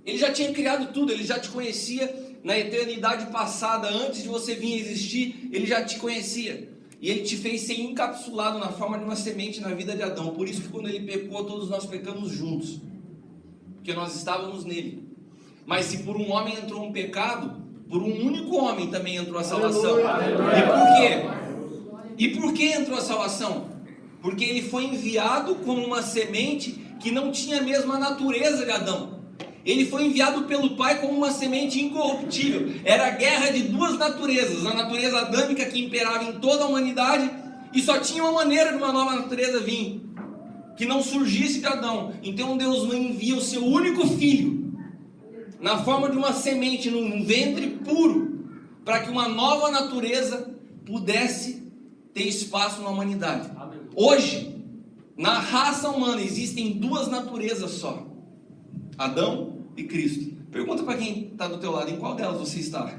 Ele já tinha criado tudo, ele já te conhecia na eternidade passada, antes de você vir a existir, ele já te conhecia. E ele te fez ser encapsulado na forma de uma semente na vida de Adão. Por isso que quando ele pecou, todos nós pecamos juntos. Porque nós estávamos nele. Mas se por um homem entrou um pecado, por um único homem também entrou a salvação. E por quê? E por que entrou a salvação? Porque ele foi enviado como uma semente que não tinha a mesma natureza de Adão. Ele foi enviado pelo Pai como uma semente incorruptível. Era a guerra de duas naturezas. A natureza adâmica que imperava em toda a humanidade, e só tinha uma maneira de uma nova natureza vir, que não surgisse de Adão. Então Deus envia o seu único filho na forma de uma semente, num ventre puro, para que uma nova natureza pudesse ter espaço na humanidade. Hoje, na raça humana existem duas naturezas só: Adão e Cristo. Pergunta para quem está do teu lado, em qual delas você está?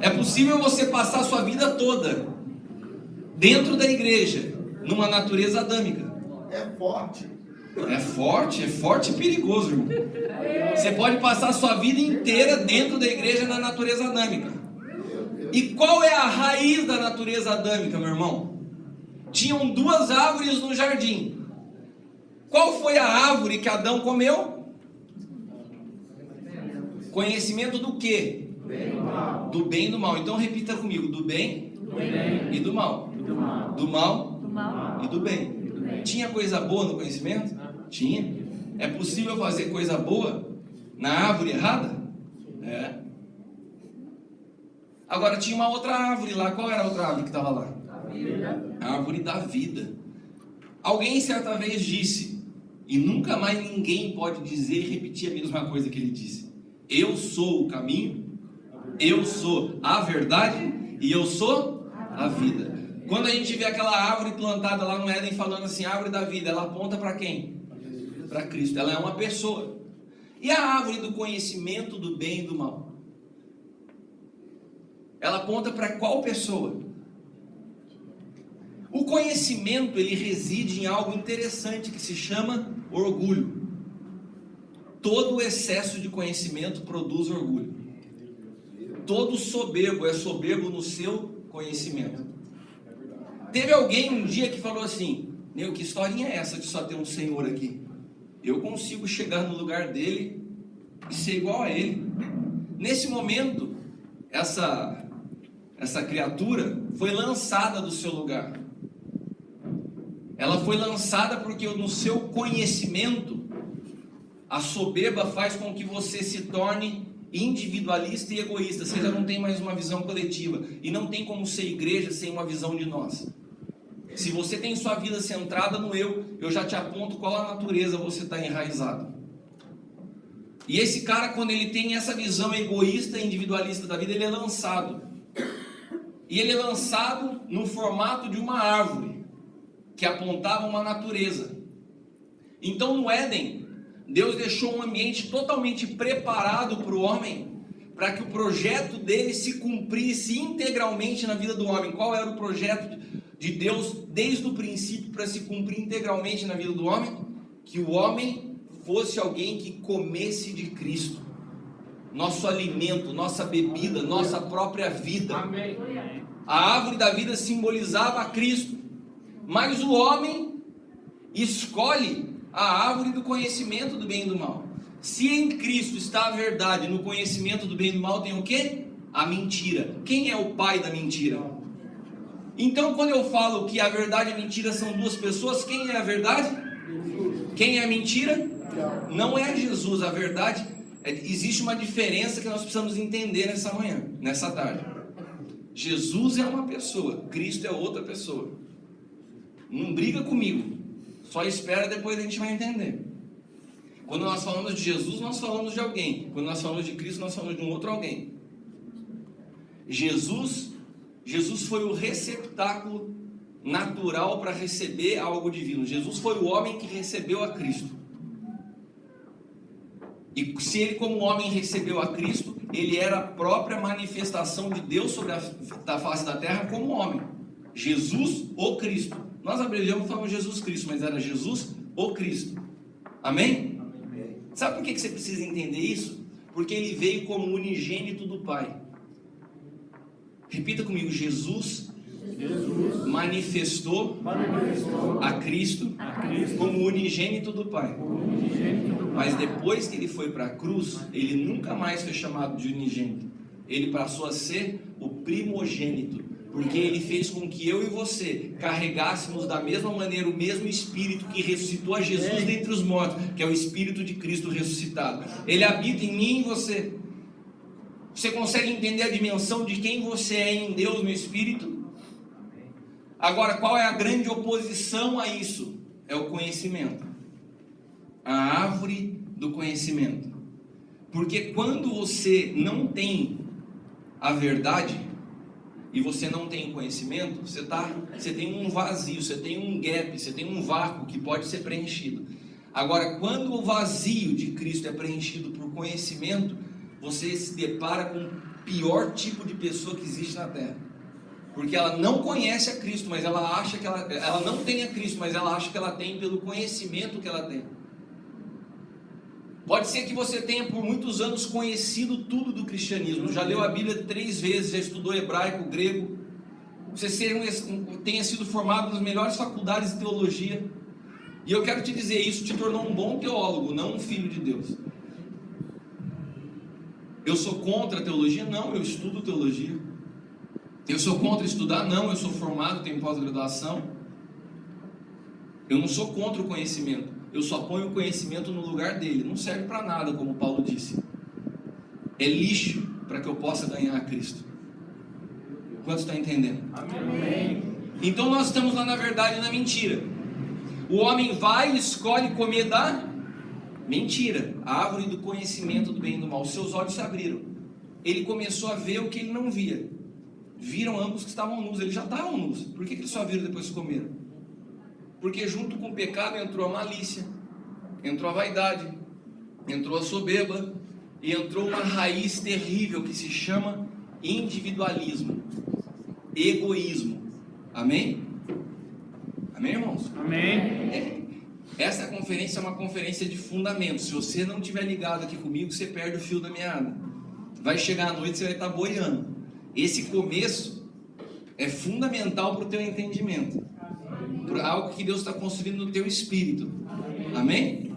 É possível você passar a sua vida toda dentro da igreja numa natureza adâmica. É forte. É forte e perigoso, irmão. Você pode passar a sua vida inteira dentro da igreja na natureza adâmica. E qual é a raiz da natureza adâmica, meu irmão? Tinham duas árvores no jardim. Qual foi a árvore que Adão comeu? Conhecimento do quê? Do bem e do mal. Então repita comigo: do bem, e do mal. Do mal, e do bem. Tinha coisa boa no conhecimento? Tinha. É possível fazer coisa boa na árvore errada? É. Agora tinha uma outra árvore lá. Qual era a outra árvore que estava lá? A árvore da vida. Alguém certa vez disse, e nunca mais ninguém pode dizer e repetir a mesma coisa que ele disse: eu sou o caminho, eu sou a verdade e eu sou a vida. Quando a gente vê aquela árvore plantada lá no Éden falando assim, árvore da vida, ela aponta para quem? Para Cristo. Ela é uma pessoa. E a árvore do conhecimento do bem e do mal? Ela aponta para qual pessoa? O conhecimento, ele reside em algo interessante que se chama orgulho. Todo excesso de conhecimento produz orgulho. Todo soberbo é soberbo no seu conhecimento. Teve alguém um dia que falou assim: meu, que historinha é essa de só ter um Senhor aqui? Eu consigo chegar no lugar dele e ser igual a ele. Nesse momento, essa criatura foi lançada do seu lugar. Ela foi lançada porque no seu conhecimento, a soberba faz com que você se torne individualista e egoísta. Você já não tem mais uma visão coletiva. E não tem como ser igreja sem uma visão de nós. Se você tem sua vida centrada no eu já te aponto qual a natureza você está enraizado. E esse cara, quando ele tem essa visão egoísta e individualista da vida, ele é lançado. E ele é lançado no formato de uma árvore, que apontava uma natureza. Então no Éden, Deus deixou um ambiente totalmente preparado para o homem, para que o projeto dele se cumprisse integralmente na vida do homem. Qual era o projeto de Deus desde o princípio para se cumprir integralmente na vida do homem? Que o homem fosse alguém que comesse de Cristo. Nosso alimento, nossa bebida, nossa própria vida. Amém. A árvore da vida simbolizava a Cristo. Mas o homem escolhe a árvore do conhecimento do bem e do mal. Se em Cristo está a verdade, no conhecimento do bem e do mal tem o quê? A mentira. Quem é o pai da mentira? Então, quando eu falo que a verdade e a mentira são duas pessoas, quem é a verdade? Quem é a mentira? Não é Jesus. A verdade, existe uma diferença que nós precisamos entender nessa manhã, nessa tarde. Jesus é uma pessoa, Cristo é outra pessoa. Não briga comigo, só espera, depois a gente vai entender. Quando nós falamos de Jesus, nós falamos de alguém. Quando nós falamos de Cristo, nós falamos de um outro alguém. Jesus foi o receptáculo natural para receber algo divino. Jesus foi o homem que recebeu a Cristo. E se ele como homem recebeu a Cristo, ele era a própria manifestação de Deus sobre a face da terra como homem. Jesus, o Cristo. Nós abreviamos e falamos Jesus Cristo, mas era Jesus, o Cristo. Amém? Amém. Sabe por que você precisa entender isso? Porque ele veio como unigênito do Pai. Repita comigo: Jesus manifestou a Cristo como unigênito do Pai. Mas depois que ele foi para a cruz, ele nunca mais foi chamado de unigênito. Ele passou a ser o primogênito, porque ele fez com que eu e você carregássemos da mesma maneira o mesmo Espírito que ressuscitou a Jesus dentre os mortos, que é o Espírito de Cristo ressuscitado. Ele habita em mim e em você. Você consegue entender a dimensão de quem você é em Deus no Espírito? Agora, qual é a grande oposição a isso? É o conhecimento. A árvore do conhecimento. Porque quando você não tem a verdade e você não tem conhecimento, você tem um vazio, você tem um gap, você tem um vácuo que pode ser preenchido. Agora, quando o vazio de Cristo é preenchido por conhecimento, você se depara com o pior tipo de pessoa que existe na Terra. Porque ela não conhece a Cristo, mas ela acha que ela não tem a Cristo, mas ela acha que ela tem pelo conhecimento que ela tem. Pode ser que você tenha por muitos anos conhecido tudo do cristianismo, já leu a Bíblia 3 vezes, já estudou hebraico, grego, você tenha sido formado nas melhores faculdades de teologia, e eu quero te dizer, isso te tornou um bom teólogo, não um filho de Deus. Eu sou contra a teologia? Não, eu estudo teologia. Eu sou contra estudar? Não, eu sou formado, tenho pós-graduação. Eu não sou contra o conhecimento, eu só ponho o conhecimento no lugar dele. Não serve para nada, como Paulo disse. É lixo para que eu possa ganhar a Cristo. Quantos estão entendendo? Amém. Então nós estamos lá na verdade e na mentira. O homem vai e escolhe comer da mentira, a árvore do conhecimento do bem e do mal. Os seus olhos se abriram. Ele começou a ver o que ele não via. Viram ambos que estavam nus, eles já estavam nus. Por que eles só viram depois que comeram? Porque junto com o pecado entrou a malícia, entrou a vaidade, entrou a soberba e entrou uma raiz terrível que se chama individualismo, egoísmo. Amém? Amém, irmãos? Amém. Essa conferência é uma conferência de fundamentos. Se você não estiver ligado aqui comigo, você perde o fio da meada. Vai chegar à noite, você vai estar boiando. Esse começo é fundamental para o teu entendimento, para algo que Deus está construindo no teu espírito. Amém?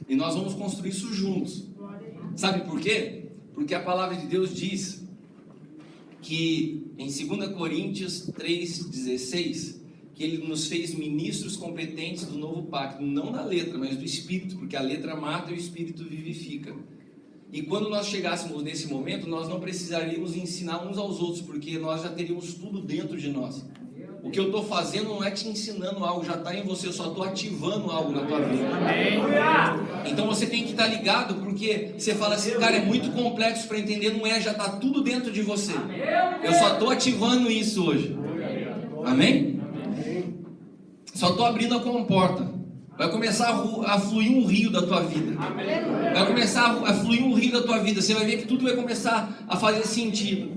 E nós vamos construir isso juntos. Sabe por quê? Porque a palavra de Deus diz que em 2 Coríntios 3,16, que Ele nos fez ministros competentes do novo pacto, não da letra, mas do espírito, porque a letra mata e o espírito vivifica. E quando nós chegássemos nesse momento, nós não precisaríamos ensinar uns aos outros, porque nós já teríamos tudo dentro de nós. O que eu estou fazendo não é te ensinando algo, já está em você, eu só estou ativando algo na tua vida. Então você tem que estar ligado, porque você fala assim, cara, é muito complexo para entender, não é, já está tudo dentro de você. Eu só estou ativando isso hoje. Amém? Só estou abrindo a comporta. Vai começar a fluir um rio da tua vida. Vai começar a fluir um rio da tua vida. Você vai ver que tudo vai começar a fazer sentido.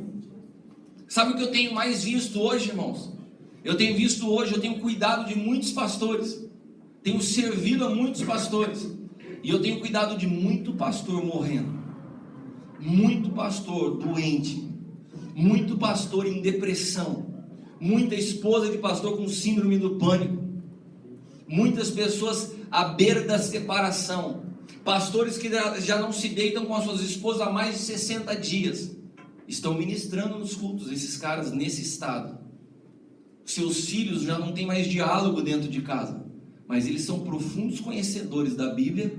Sabe o que eu tenho mais visto hoje, irmãos? Eu tenho cuidado de muitos pastores. Tenho servido a muitos pastores. E eu tenho cuidado de muito pastor morrendo. Muito pastor doente. Muito pastor em depressão. Muita esposa de pastor com síndrome do pânico. Muitas pessoas à beira da separação. Pastores que já não se deitam com as suas esposas há mais de 60 dias. Estão ministrando nos cultos, esses caras nesse estado. Seus filhos já não têm mais diálogo dentro de casa. Mas eles são profundos conhecedores da Bíblia,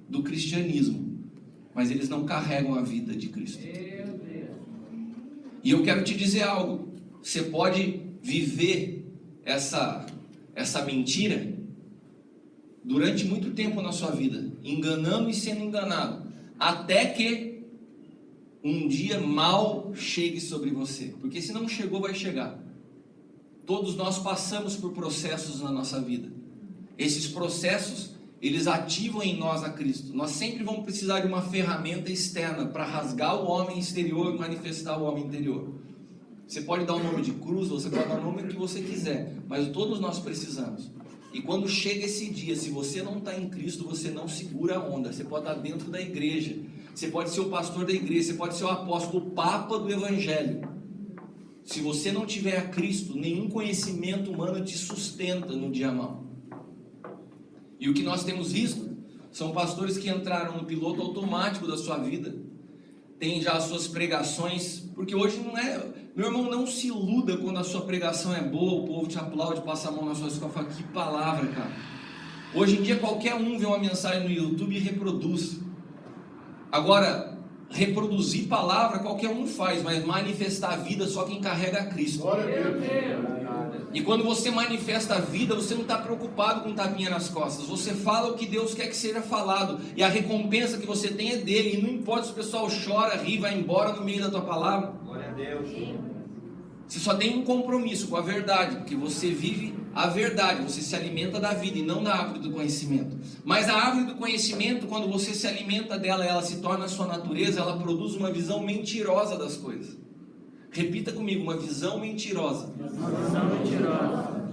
do cristianismo. Mas eles não carregam a vida de Cristo. E eu quero te dizer algo. Você pode viver essa mentira durante muito tempo na sua vida, enganando e sendo enganado, até que um dia mal chegue sobre você, porque se não chegou, vai chegar. Todos nós passamos por processos na nossa vida. Esses processos, eles ativam em nós a Cristo. Nós sempre vamos precisar de uma ferramenta externa para rasgar o homem exterior e manifestar o homem interior. Você pode dar o nome de cruz, você pode dar o nome que você quiser, mas todos nós precisamos. E quando chega esse dia, se você não está em Cristo, você não segura a onda. Você pode estar dentro da igreja, você pode ser o pastor da igreja, você pode ser o apóstolo, o papa do evangelho. Se você não tiver a Cristo, nenhum conhecimento humano te sustenta no dia mau. E o que nós temos visto são pastores que entraram no piloto automático da sua vida, tem já as suas pregações, porque hoje não é... Meu irmão, não se iluda quando a sua pregação é boa, o povo te aplaude, passa a mão na sua escola e fala, que palavra, cara. Hoje em dia qualquer um vê uma mensagem no YouTube e reproduz. Agora, reproduzir palavra qualquer um faz, mas manifestar a vida só quem carrega a Cristo. Glória a Deus. E quando você manifesta a vida, você não está preocupado com tapinha nas costas. Você fala o que Deus quer que seja falado. E a recompensa que você tem é dele. E não importa se o pessoal chora, ri, vai embora no meio da tua palavra. Glória a Deus. Você só tem um compromisso com a verdade, porque você vive a verdade, você se alimenta da vida e não da árvore do conhecimento. Mas a árvore do conhecimento, quando você se alimenta dela, ela se torna a sua natureza, ela produz uma visão mentirosa das coisas. Repita comigo, uma visão mentirosa. Uma visão mentirosa.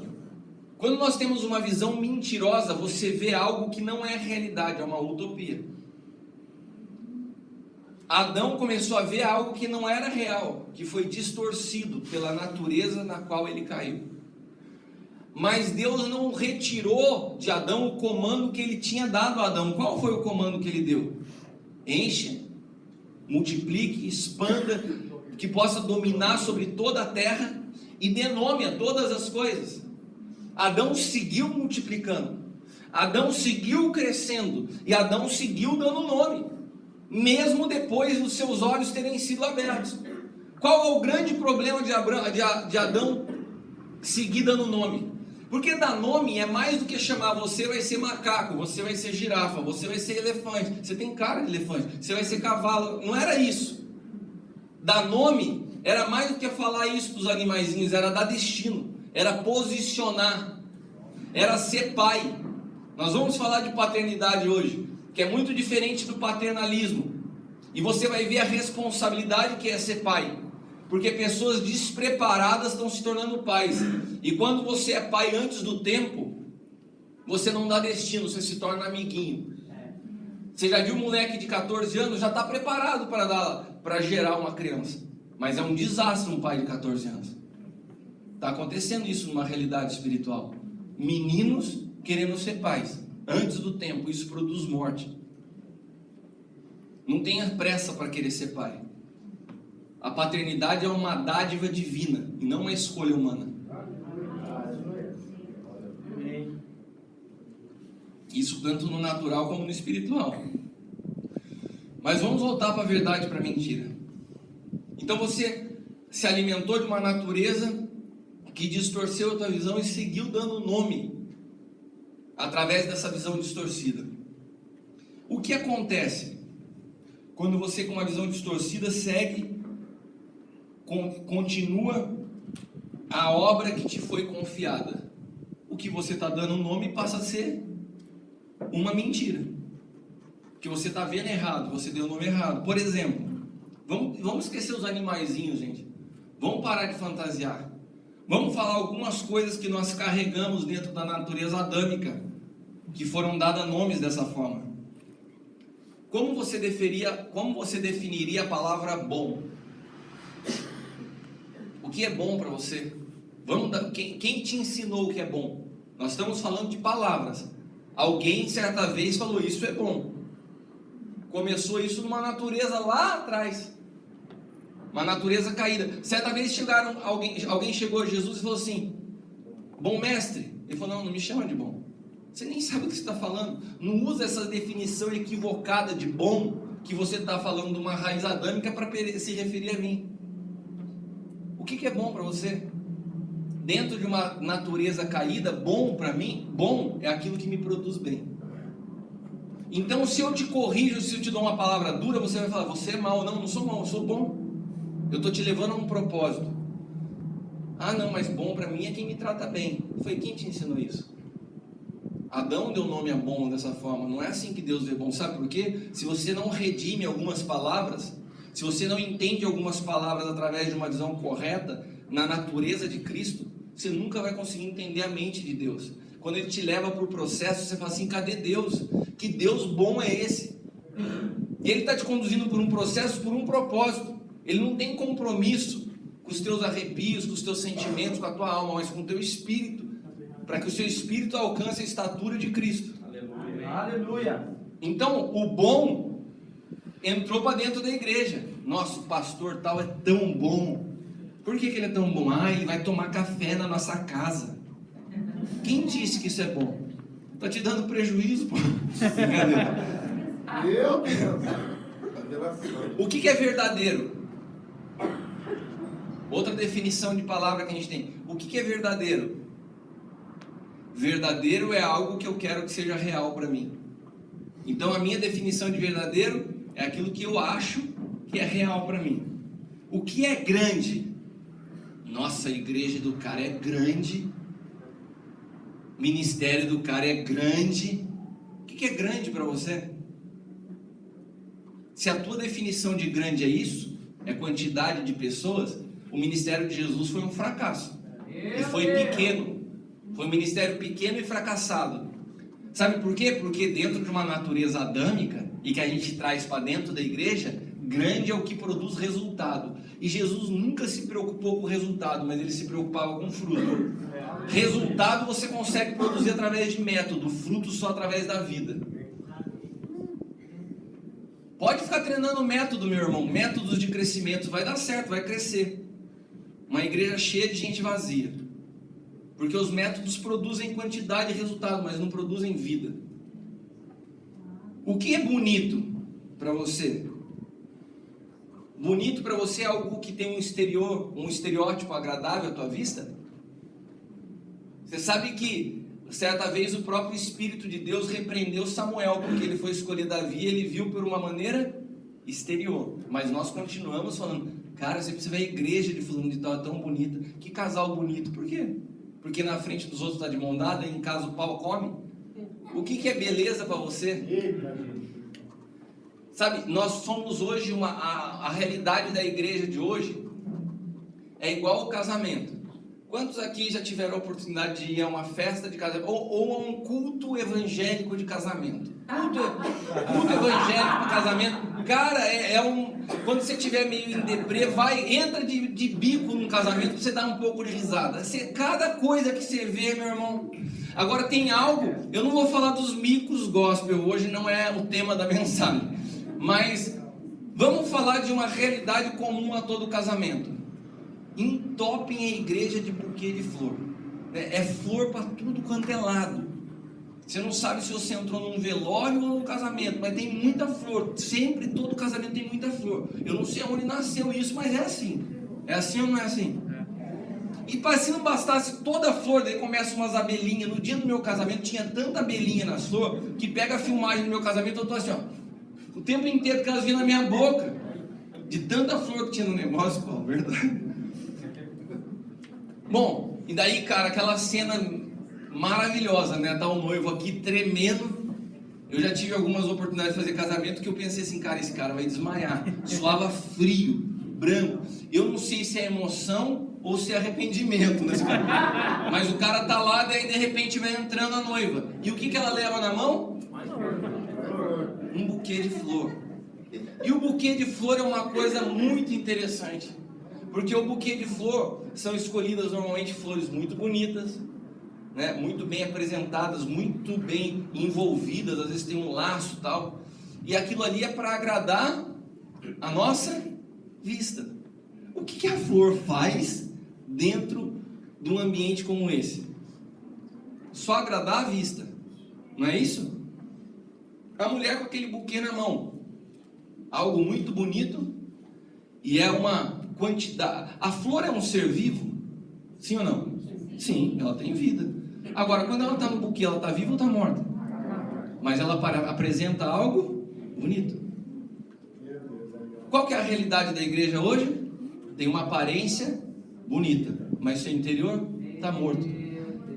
Quando nós temos uma visão mentirosa, você vê algo que não é realidade, é uma utopia. Adão começou a ver algo que não era real, que foi distorcido pela natureza na qual ele caiu. Mas Deus não retirou de Adão o comando que ele tinha dado a Adão. Qual foi o comando que ele deu? Encha, multiplique, expanda, que possa dominar sobre toda a terra e dê nome a todas as coisas. Adão seguiu multiplicando, Adão seguiu crescendo e Adão seguiu dando nome, mesmo depois dos seus olhos terem sido abertos. Qual é o grande problema de Adão seguir dando nome? Porque dar nome é mais do que chamar, você vai ser macaco, você vai ser girafa, você vai ser elefante, você tem cara de elefante, você vai ser cavalo. Não era isso. Dar nome era mais do que falar isso para os animaizinhos, era dar destino, era posicionar, era ser pai. Nós vamos falar de paternidade hoje, que é muito diferente do paternalismo, e você vai ver a responsabilidade que é ser pai, porque pessoas despreparadas estão se tornando pais, e quando você é pai antes do tempo, você não dá destino, você se torna amiguinho. Você já viu um moleque de 14 anos, já está preparado para gerar uma criança, mas é um desastre um pai de 14 anos. Está acontecendo isso numa realidade espiritual. Meninos querendo ser pais antes do tempo, isso produz morte. Não tenha pressa para querer ser pai. A paternidade é uma dádiva divina e não uma escolha humana. Isso tanto no natural como no espiritual. Mas vamos voltar para a verdade e para a mentira. Então você se alimentou de uma natureza que distorceu a tua visão e seguiu dando nome através dessa visão distorcida. O que acontece quando você, com uma visão distorcida, continua a obra que te foi confiada? O que você está dando nome passa a ser uma mentira, que você está vendo errado, você deu o nome errado. Por exemplo, vamos esquecer os animaizinhos, gente. Vamos parar de fantasiar. Vamos falar algumas coisas que nós carregamos dentro da natureza adâmica, que foram dadas nomes dessa forma. Como você definiria a palavra bom? O que é bom para você? Quem te ensinou o que é bom? Nós estamos falando de palavras. Alguém certa vez falou, isso é bom. Começou isso numa natureza lá atrás, uma natureza caída. Certa vez alguém chegou a Jesus e falou assim, bom mestre. Ele falou, não me chama de bom. Você nem sabe o que você está falando. Não usa essa definição equivocada de bom, que você está falando de uma raiz adâmica para se referir a mim. O que é bom para você? Dentro de uma natureza caída, bom para mim, bom é aquilo que me produz bem. Então, se eu te corrijo, se eu te dou uma palavra dura, você vai falar, você é mau. Não sou mau, eu sou bom. Eu estou te levando a um propósito. Ah, não, mas bom para mim é quem me trata bem. Foi quem te ensinou isso? Adão deu nome a bom dessa forma. Não é assim que Deus vê bom. Sabe por quê? Se você não redime algumas palavras, se você não entende algumas palavras através de uma visão correta na natureza de Cristo, você nunca vai conseguir entender a mente de Deus. Quando Ele te leva para o processo, você fala assim, cadê Deus? Que Deus bom é esse? E Ele está te conduzindo por um processo, por um propósito. Ele não tem compromisso com os teus arrepios, com os teus sentimentos, com a tua alma, mas com o teu espírito, para que o seu espírito alcance a estatura de Cristo. Aleluia. Aleluia. Então, o bom entrou para dentro da igreja. Nosso pastor tal é tão bom. Por que ele é tão bom? Ah, ele vai tomar café na nossa casa. Quem disse que isso é bom? Está te dando prejuízo, pô. Meu Deus. O que é verdadeiro? Outra definição de palavra que a gente tem. O que é verdadeiro? Verdadeiro é algo que eu quero que seja real para mim. Então a minha definição de verdadeiro é aquilo que eu acho que é real para mim. O que é grande? Nossa, a igreja do cara é grande. Ministério do cara é grande. O que é grande para você? Se a tua definição de grande é isso, é quantidade de pessoas, o ministério de Jesus foi um fracasso. E foi pequeno. Foi um ministério pequeno e fracassado. Sabe por quê? Porque dentro de uma natureza adâmica, e que a gente traz para dentro da igreja, grande é o que produz resultado. E Jesus nunca se preocupou com o resultado, mas ele se preocupava com o fruto. Resultado você consegue produzir através de método, fruto só através da vida. Pode ficar treinando método, meu irmão, métodos de crescimento, vai dar certo, vai crescer. Uma igreja cheia de gente vazia. Porque os métodos produzem quantidade e resultado, mas não produzem vida. O que é bonito para você? Bonito para você é algo que tem um estereótipo agradável à tua vista? Você sabe que certa vez o próprio Espírito de Deus repreendeu Samuel, porque ele foi escolher Davi e ele viu por uma maneira exterior. Mas nós continuamos falando, cara, você precisa ver a igreja de fulano de tal, é tão bonita. Que casal bonito, por quê? Porque na frente dos outros está de mão dada e em casa o pau come? O que é beleza para você? Sabe, nós somos hoje a realidade da igreja de hoje é igual ao casamento. Quantos aqui já tiveram a oportunidade de ir a uma festa de casamento ou a um culto evangélico de casamento? Culto evangélico de casamento, cara, quando você estiver meio em deprê, entra de bico num casamento pra você dar um pouco de risada. Cada coisa que você vê, meu irmão. Agora tem algo, eu não vou falar dos micos gospel, hoje não é o tema da mensagem, mas vamos falar de uma realidade comum a todo casamento. Entopem a igreja de buquê de flor. É flor para tudo quanto é lado. Você não sabe se você entrou num velório ou num casamento, mas tem muita flor. Sempre, todo casamento tem muita flor. Eu não sei onde nasceu isso, mas é assim. É assim ou não é assim? E para se não bastasse toda a flor, daí começa umas abelhinhas. No dia do meu casamento tinha tanta abelhinha nas flores, que pega a filmagem do meu casamento, eu tô assim, ó, o tempo inteiro que elas vinham na minha boca. De tanta flor que tinha no negócio, pô, verdade. Bom, e daí, cara, aquela cena maravilhosa, né? Tá o noivo aqui tremendo. Eu já tive algumas oportunidades de fazer casamento que eu pensei assim, cara, esse cara vai desmaiar. Suava frio, branco. Eu não sei se é emoção ou se é arrependimento, né? Mas o cara tá lá, daí de repente vai entrando a noiva. E o que ela leva na mão? Um buquê de flor. E o buquê de flor é uma coisa muito interessante. Porque o buquê de flor são escolhidas normalmente flores muito bonitas, né? Muito bem apresentadas, muito bem envolvidas, às vezes tem um laço e tal. E aquilo ali é para agradar a nossa vista. O que a flor faz dentro de um ambiente como esse? Só agradar a vista, não é isso? A mulher com aquele buquê na mão, algo muito bonito, e é uma quantidade. A flor é um ser vivo? Sim ou não? Sim, ela tem vida. Agora, quando ela está no buquê, ela está viva ou está morta? Mas ela apresenta algo bonito. Qual que é a realidade da igreja hoje? Tem uma aparência bonita, mas seu interior está morto.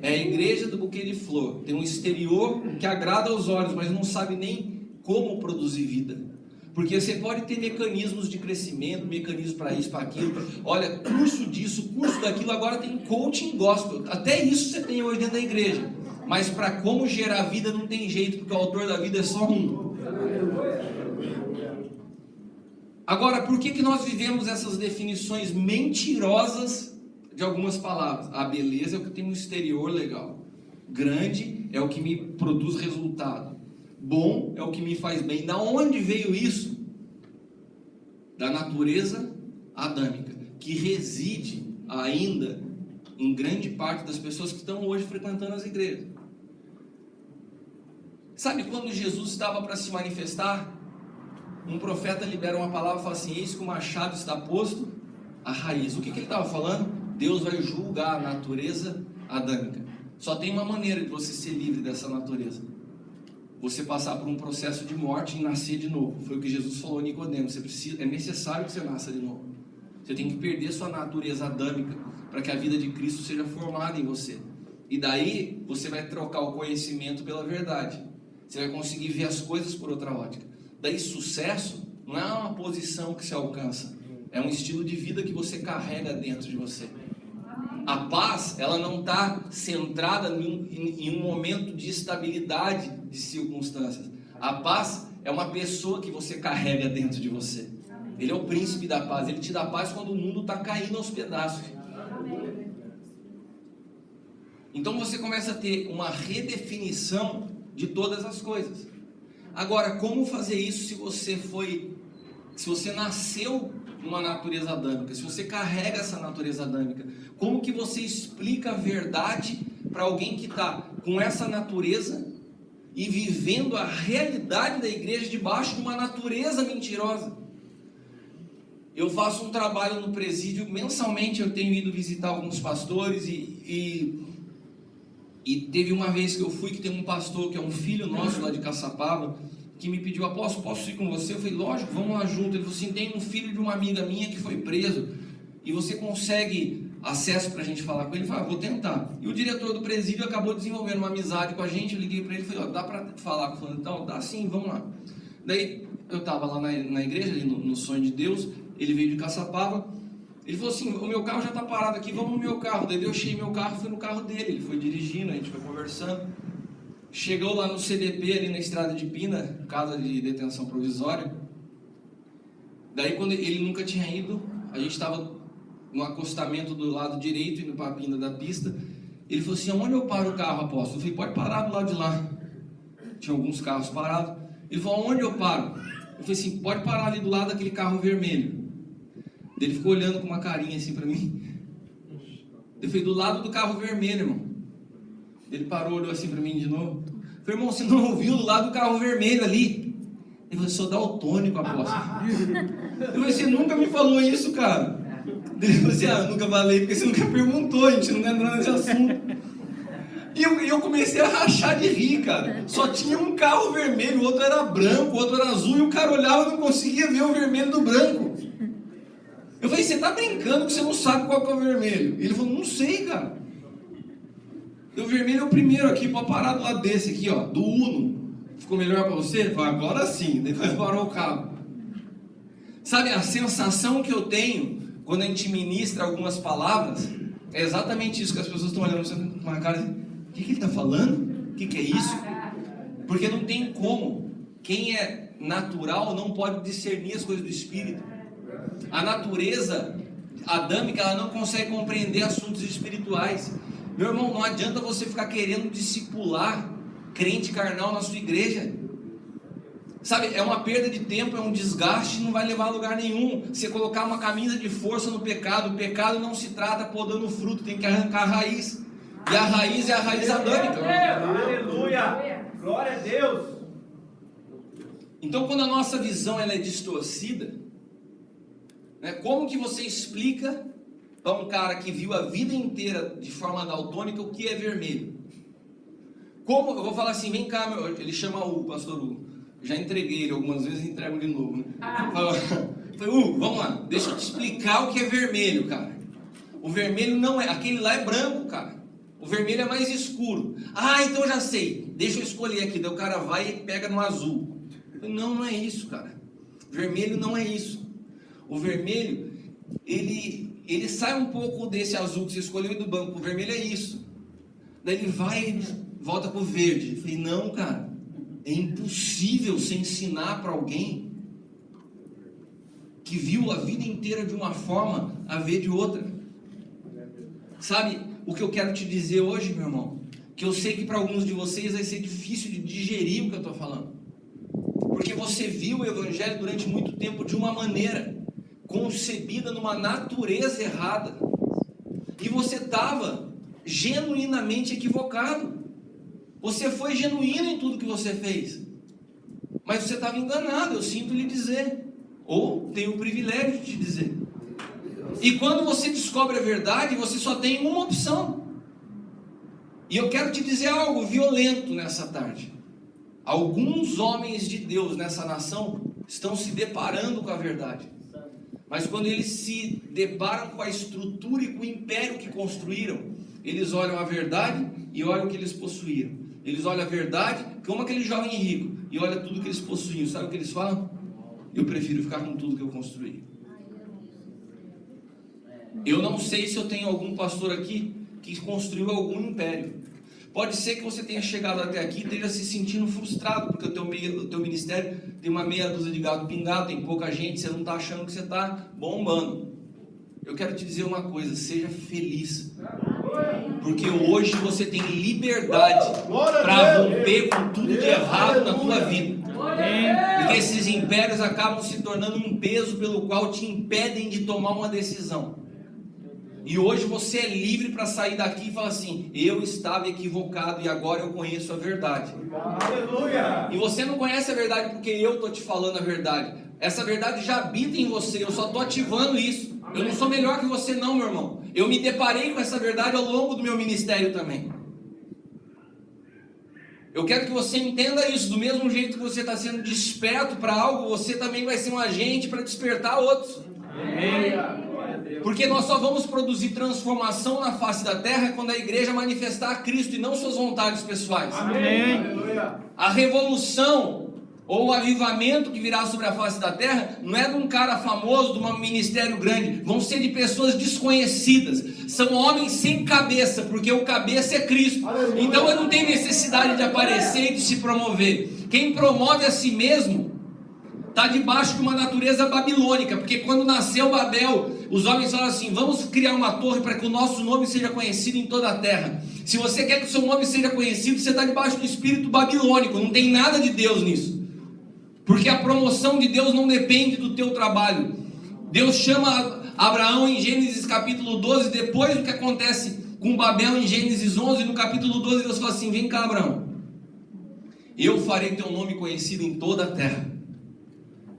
É a igreja do buquê de flor. Tem um exterior que agrada aos olhos, mas não sabe nem como produzir vida. Porque você pode ter mecanismos de crescimento, mecanismos para isso, para aquilo. Olha, curso disso, curso daquilo. Agora tem coaching gospel. Até isso você tem hoje dentro da igreja. Mas para como gerar vida não tem jeito, porque o autor da vida é só um. Agora, por que nós vivemos essas definições mentirosas de algumas palavras? A beleza é o que tem um exterior legal. Grande é o que me produz resultado. Bom é o que me faz bem. Da onde veio isso? Da natureza adâmica, que reside ainda em grande parte das pessoas que estão hoje frequentando as igrejas. Sabe quando Jesus estava para se manifestar? Um profeta libera uma palavra e fala assim: eis que o machado está posto à raiz. O que ele estava falando? Deus vai julgar a natureza adâmica. Só tem uma maneira de você ser livre dessa natureza: você passar por um processo de morte e nascer de novo. Foi o que Jesus falou a Nicodemo. É necessário que você nasça de novo. Você tem que perder sua natureza adâmica para que a vida de Cristo seja formada em você. E daí você vai trocar o conhecimento pela verdade. Você vai conseguir ver as coisas por outra ótica. Daí sucesso não é uma posição que se alcança. é um estilo de vida que você carrega dentro de você. A paz, ela não está centrada em um momento de estabilidade de circunstâncias. A paz é uma pessoa que você carrega dentro de você. Ele é o príncipe da paz. Ele te dá paz quando o mundo está caindo aos pedaços. Então você começa a ter uma redefinição de todas as coisas. Agora, como fazer isso se você nasceu numa natureza adâmica, se você carrega essa natureza adâmica? Como que você explica a verdade para alguém que está com essa natureza e vivendo a realidade da igreja debaixo de uma natureza mentirosa? Eu faço um trabalho no presídio, mensalmente eu tenho ido visitar alguns pastores e teve uma vez que eu fui, que tem um pastor que é um filho nosso lá de Caçapava, que me pediu: apóstolo, posso ir com você? Eu falei: lógico, vamos lá junto. Ele falou assim: tem um filho de uma amiga minha que foi preso, e você consegue acesso para a gente falar com ele? Eu falei: vou tentar. E o diretor do presídio acabou desenvolvendo uma amizade com a gente. Eu liguei para ele e falei: dá para falar com ele? Então, dá sim, vamos lá. Daí eu estava lá na igreja, ali no Sonho de Deus. Ele veio de Caçapava. Ele falou assim: o meu carro já está parado aqui, vamos no meu carro. Daí eu achei meu carro, fui no carro dele. Ele foi dirigindo, a gente foi conversando. Chegou lá no CDP, ali na Estrada de Pina, casa de detenção provisória. Daí, quando ele nunca tinha ido, a gente estava no acostamento do lado direito, indo para a Pina da pista. Ele falou assim: onde eu paro o carro, apóstolo? Eu falei: pode parar do lado de lá. Tinha alguns carros parados. Ele falou: onde eu paro? Eu falei assim: pode parar ali do lado daquele carro vermelho. Ele ficou olhando com uma carinha assim para mim. Eu falei: do lado do carro vermelho, irmão. Ele parou, olhou assim para mim de novo. Eu falei: irmão, você não ouviu do lado do carro vermelho ali? Ele falou: sou daltônico, apóstolo. Eu falei: você nunca me falou isso, cara. Ele falou assim: eu nunca falei porque você nunca perguntou, a gente não tá entrando nesse assunto. E eu comecei a rachar de rir, cara. Só tinha um carro vermelho, o outro era branco, o outro era azul, e o cara olhava e não conseguia ver o vermelho do branco. Eu falei: você tá brincando que você não sabe qual que é o vermelho? Ele falou: não sei, cara. O vermelho é o primeiro aqui, pode parar do lado desse aqui, ó, do Uno. Ficou melhor para você? Ele falou: agora sim. Depois parou o carro. Sabe, a sensação que eu tenho quando a gente ministra algumas palavras é exatamente isso, que as pessoas estão olhando com uma cara assim: o que ele está falando? O que é isso? Porque não tem como. Quem é natural não pode discernir as coisas do Espírito. A natureza adâmica, ela não consegue compreender assuntos espirituais. Meu irmão, não adianta você ficar querendo discipular crente carnal na sua igreja. Sabe, é uma perda de tempo, é um desgaste, não vai levar a lugar nenhum. Você colocar uma camisa de força no pecado, o pecado não se trata podando fruto, tem que arrancar a raiz. E a raiz é a raiz adâmica. Aleluia! Glória a Deus! Então, quando a nossa visão ela é distorcida, né, como que você explica para um cara que viu a vida inteira de forma daltônica o que é vermelho? Como, eu vou falar assim: vem cá, ele chama o pastor Hugo. Já entreguei ele algumas vezes e entrego de novo, né? Falei: Hugo, vamos lá, deixa eu te explicar o que é vermelho, cara. O vermelho não é, aquele lá é branco, cara. O vermelho é mais escuro. Ah, então eu já sei, deixa eu escolher aqui. Daí o cara vai e pega no azul. Falei: não é isso, cara. Vermelho não é isso. O vermelho, ele sai um pouco desse azul que você escolheu e do banco. O vermelho é isso. Daí ele vai e volta pro verde. Eu falei: não, cara, é impossível você ensinar para alguém que viu a vida inteira de uma forma a ver de outra. Sabe o que eu quero te dizer hoje, meu irmão? Que eu sei que para alguns de vocês vai ser difícil de digerir o que eu estou falando. Porque você viu o evangelho durante muito tempo de uma maneira, concebida numa natureza errada, e você estava genuinamente equivocado. Você foi genuíno em tudo que você fez, mas você estava enganado, eu sinto lhe dizer, ou tenho o privilégio de te dizer. E quando você descobre a verdade, você só tem uma opção. E eu quero te dizer algo violento nessa tarde. Alguns homens de Deus nessa nação estão se deparando com a verdade. Mas quando eles se deparam com a estrutura e com o império que construíram, eles olham a verdade e olham o que eles possuíram. Eles olham a verdade, como aquele jovem rico, e olham tudo que eles possuíam. Sabe o que eles falam? Eu prefiro ficar com tudo que eu construí. Eu não sei se eu tenho algum pastor aqui que construiu algum império. Pode ser que você tenha chegado até aqui e esteja se sentindo frustrado, porque o teu ministério tem uma meia dúzia de gato pingado, tem pouca gente, você não está achando que você está bombando. Eu quero te dizer uma coisa, seja feliz, porque hoje você tem liberdade para romper com tudo de errado na tua vida. Porque esses impérios acabam se tornando um peso pelo qual te impedem de tomar uma decisão. E hoje você é livre para sair daqui e falar assim: eu estava equivocado e agora eu conheço a verdade. Aleluia! E você não conhece a verdade porque eu estou te falando a verdade. Essa verdade já habita em você, eu só estou ativando isso. Eu não sou melhor que você não, meu irmão. Eu me deparei com essa verdade ao longo do meu ministério também. Eu quero que você entenda isso. Do mesmo jeito que você está sendo desperto para algo, você também vai ser um agente para despertar outros. Amém. Porque nós só vamos produzir transformação na face da terra quando a igreja manifestar a Cristo e não suas vontades pessoais. Amém. A revolução ou o avivamento que virá sobre a face da terra não é de um cara famoso, de um ministério grande. Vão ser de pessoas desconhecidas. São homens sem cabeça, porque o cabeça é Cristo. Aleluia. Então eu não tenho necessidade de aparecer e de se promover. Quem promove a si mesmo está debaixo de uma natureza babilônica, porque quando nasceu Babel, os homens falaram assim: vamos criar uma torre para que o nosso nome seja conhecido em toda a terra. Se você quer que o seu nome seja conhecido, você está debaixo do espírito babilônico, não tem nada de Deus nisso, porque a promoção de Deus não depende do teu trabalho. Deus chama Abraão em Gênesis capítulo 12, depois do que acontece com Babel em Gênesis 11, no capítulo 12 Deus fala assim: vem cá, Abraão, eu farei teu nome conhecido em toda a terra.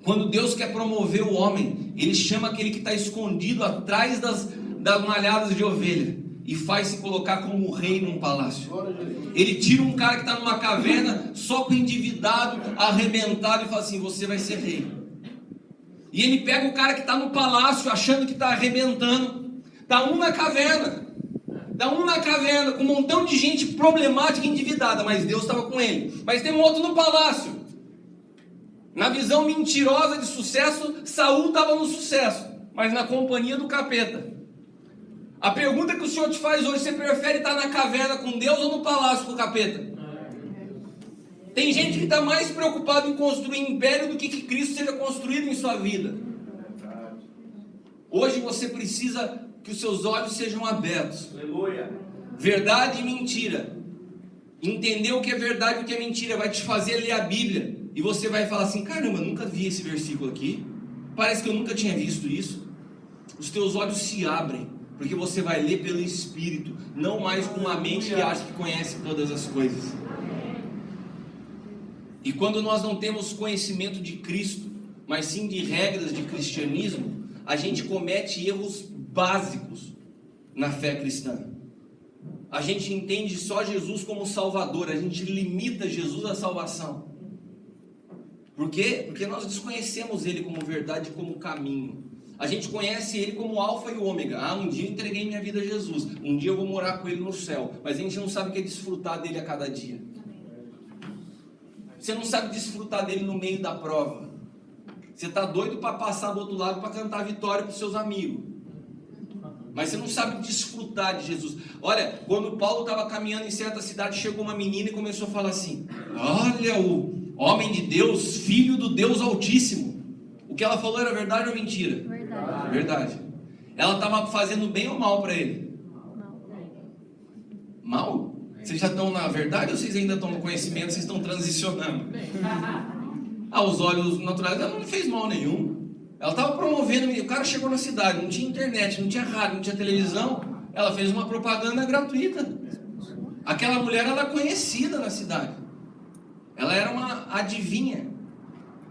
Quando Deus quer promover o homem, Ele chama aquele que está escondido atrás das malhadas de ovelha e faz se colocar como rei num palácio. Ele tira um cara que está numa caverna, só com endividado, arrebentado, e fala assim: você vai ser rei. E Ele pega o cara que está no palácio, achando que está arrebentando, dá um na caverna, com um montão de gente problemática e endividada, mas Deus estava com ele. Mas tem um outro no palácio. Na visão mentirosa de sucesso, Saul estava no sucesso, mas na companhia do capeta. A pergunta que o Senhor te faz hoje: você prefere estar na caverna com Deus ou no palácio com o capeta? Tem gente que está mais preocupado em construir império do que Cristo seja construído em sua vida. Hoje você precisa que os seus olhos sejam abertos. Aleluia. Verdade e mentira. Entender o que é verdade e o que é mentira vai te fazer ler a Bíblia. E você vai falar assim: caramba, nunca vi esse versículo aqui. Parece que eu nunca tinha visto isso. Os teus olhos se abrem, porque você vai ler pelo Espírito, não mais com uma mente que acha que conhece todas as coisas. E quando nós não temos conhecimento de Cristo, mas sim de regras de cristianismo, a gente comete erros básicos na fé cristã. A gente entende só Jesus como Salvador, a gente limita Jesus à salvação. Por quê? Porque nós desconhecemos Ele como verdade e como caminho. A gente conhece Ele como alfa e ômega. Um dia eu entreguei minha vida a Jesus, um dia eu vou morar com Ele no céu, mas a gente não sabe o que é desfrutar dele a cada dia. Você não sabe desfrutar dele no meio da prova. Você está doido para passar do outro lado para cantar vitória para os seus amigos, mas você não sabe desfrutar de Jesus. Olha, quando Paulo estava caminhando em certa cidade, chegou uma menina e começou a falar assim: olha o homem de Deus, filho do Deus Altíssimo. O que ela falou era verdade ou mentira? Verdade. Verdade. Ela estava fazendo bem ou mal para ele? Mal? Vocês já estão na verdade ou vocês ainda estão no conhecimento? Vocês estão transicionando? Aos olhos naturais, ela não fez mal nenhum. Ela estava promovendo. O cara chegou na cidade, não tinha internet, não tinha rádio, não tinha televisão. Ela fez uma propaganda gratuita. Aquela mulher era conhecida na cidade. Ela era uma adivinha.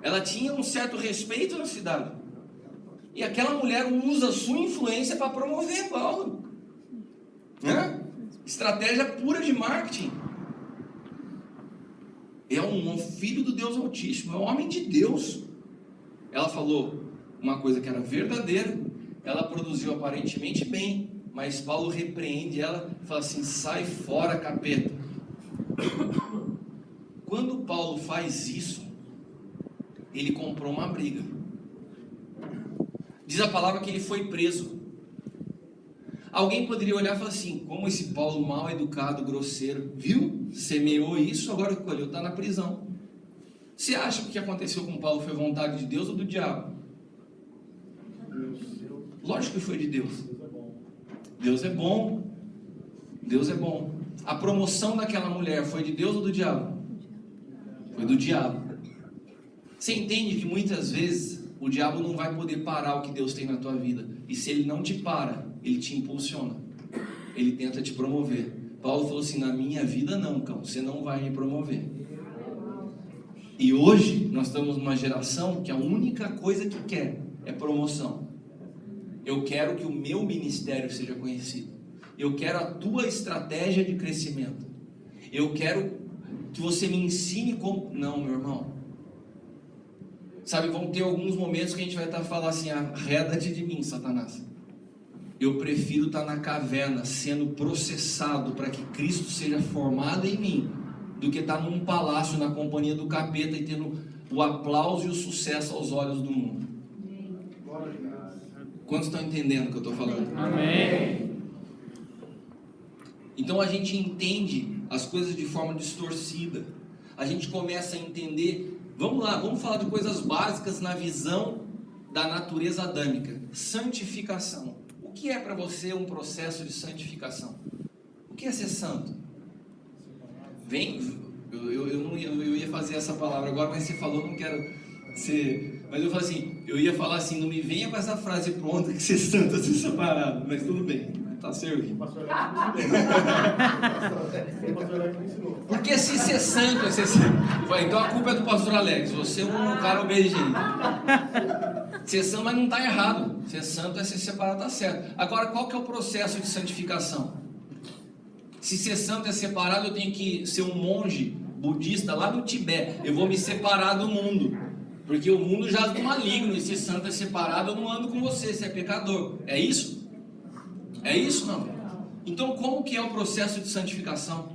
Ela tinha um certo respeito na cidade. E aquela mulher usa a sua influência para promover Paulo. Estratégia pura de marketing. É um filho do Deus Altíssimo, é um homem de Deus. Ela falou uma coisa que era verdadeira, ela produziu aparentemente bem, mas Paulo repreende ela e fala assim: sai fora, capeta. Quando Paulo faz isso, ele comprou uma briga. Diz a palavra que ele foi preso. Alguém poderia olhar e falar assim, como esse Paulo mal educado, grosseiro, viu? Semeou isso, agora colheu, está na prisão. Você acha que o que aconteceu com Paulo foi vontade de Deus ou do diabo? Lógico que foi de Deus. Deus é bom. Deus é bom. A promoção daquela mulher foi de Deus ou do diabo? Foi do diabo. Você entende que muitas vezes o diabo não vai poder parar o que Deus tem na tua vida. E se ele não te para, ele te impulsiona. Ele tenta te promover. Paulo falou assim, na minha vida não, cão, você não vai me promover. E hoje nós estamos numa geração que a única coisa que quer é promoção. Eu quero que o meu ministério seja conhecido. Eu quero a tua estratégia de crescimento. Eu quero que você me ensine como... Não, meu irmão. Sabe, vão ter alguns momentos que a gente vai estar falando assim, arreda-te de mim, Satanás. Eu prefiro estar na caverna, sendo processado para que Cristo seja formado em mim, do que estar num palácio na companhia do capeta e tendo o aplauso e o sucesso aos olhos do mundo. Quantos estão entendendo o que eu estou falando? Amém. Então a gente entende as coisas de forma distorcida. A gente começa a entender. Vamos lá, vamos falar de coisas básicas na visão da natureza adâmica. Santificação. O que é para você um processo de santificação? O que é ser santo? Eu ia fazer essa palavra agora, mas você falou, não quero ser... Mas eu falo assim, eu ia falar assim, não me venha com essa frase pronta que ser santo é ser separado, mas tudo bem, tá servindo. Porque se ser santo é ser santo, então a culpa é do pastor Alex, você é um cara obediente. Ser santo, mas não está errado, ser santo é ser separado, tá certo. Agora, qual que é o processo de santificação? Se ser santo é separado, eu tenho que ser um monge budista lá no Tibete, eu vou me separar do mundo. Porque o mundo jaz do maligno, e se santo é separado, eu não ando com você, você é pecador. É isso? É isso, não? Então, como que é o processo de santificação?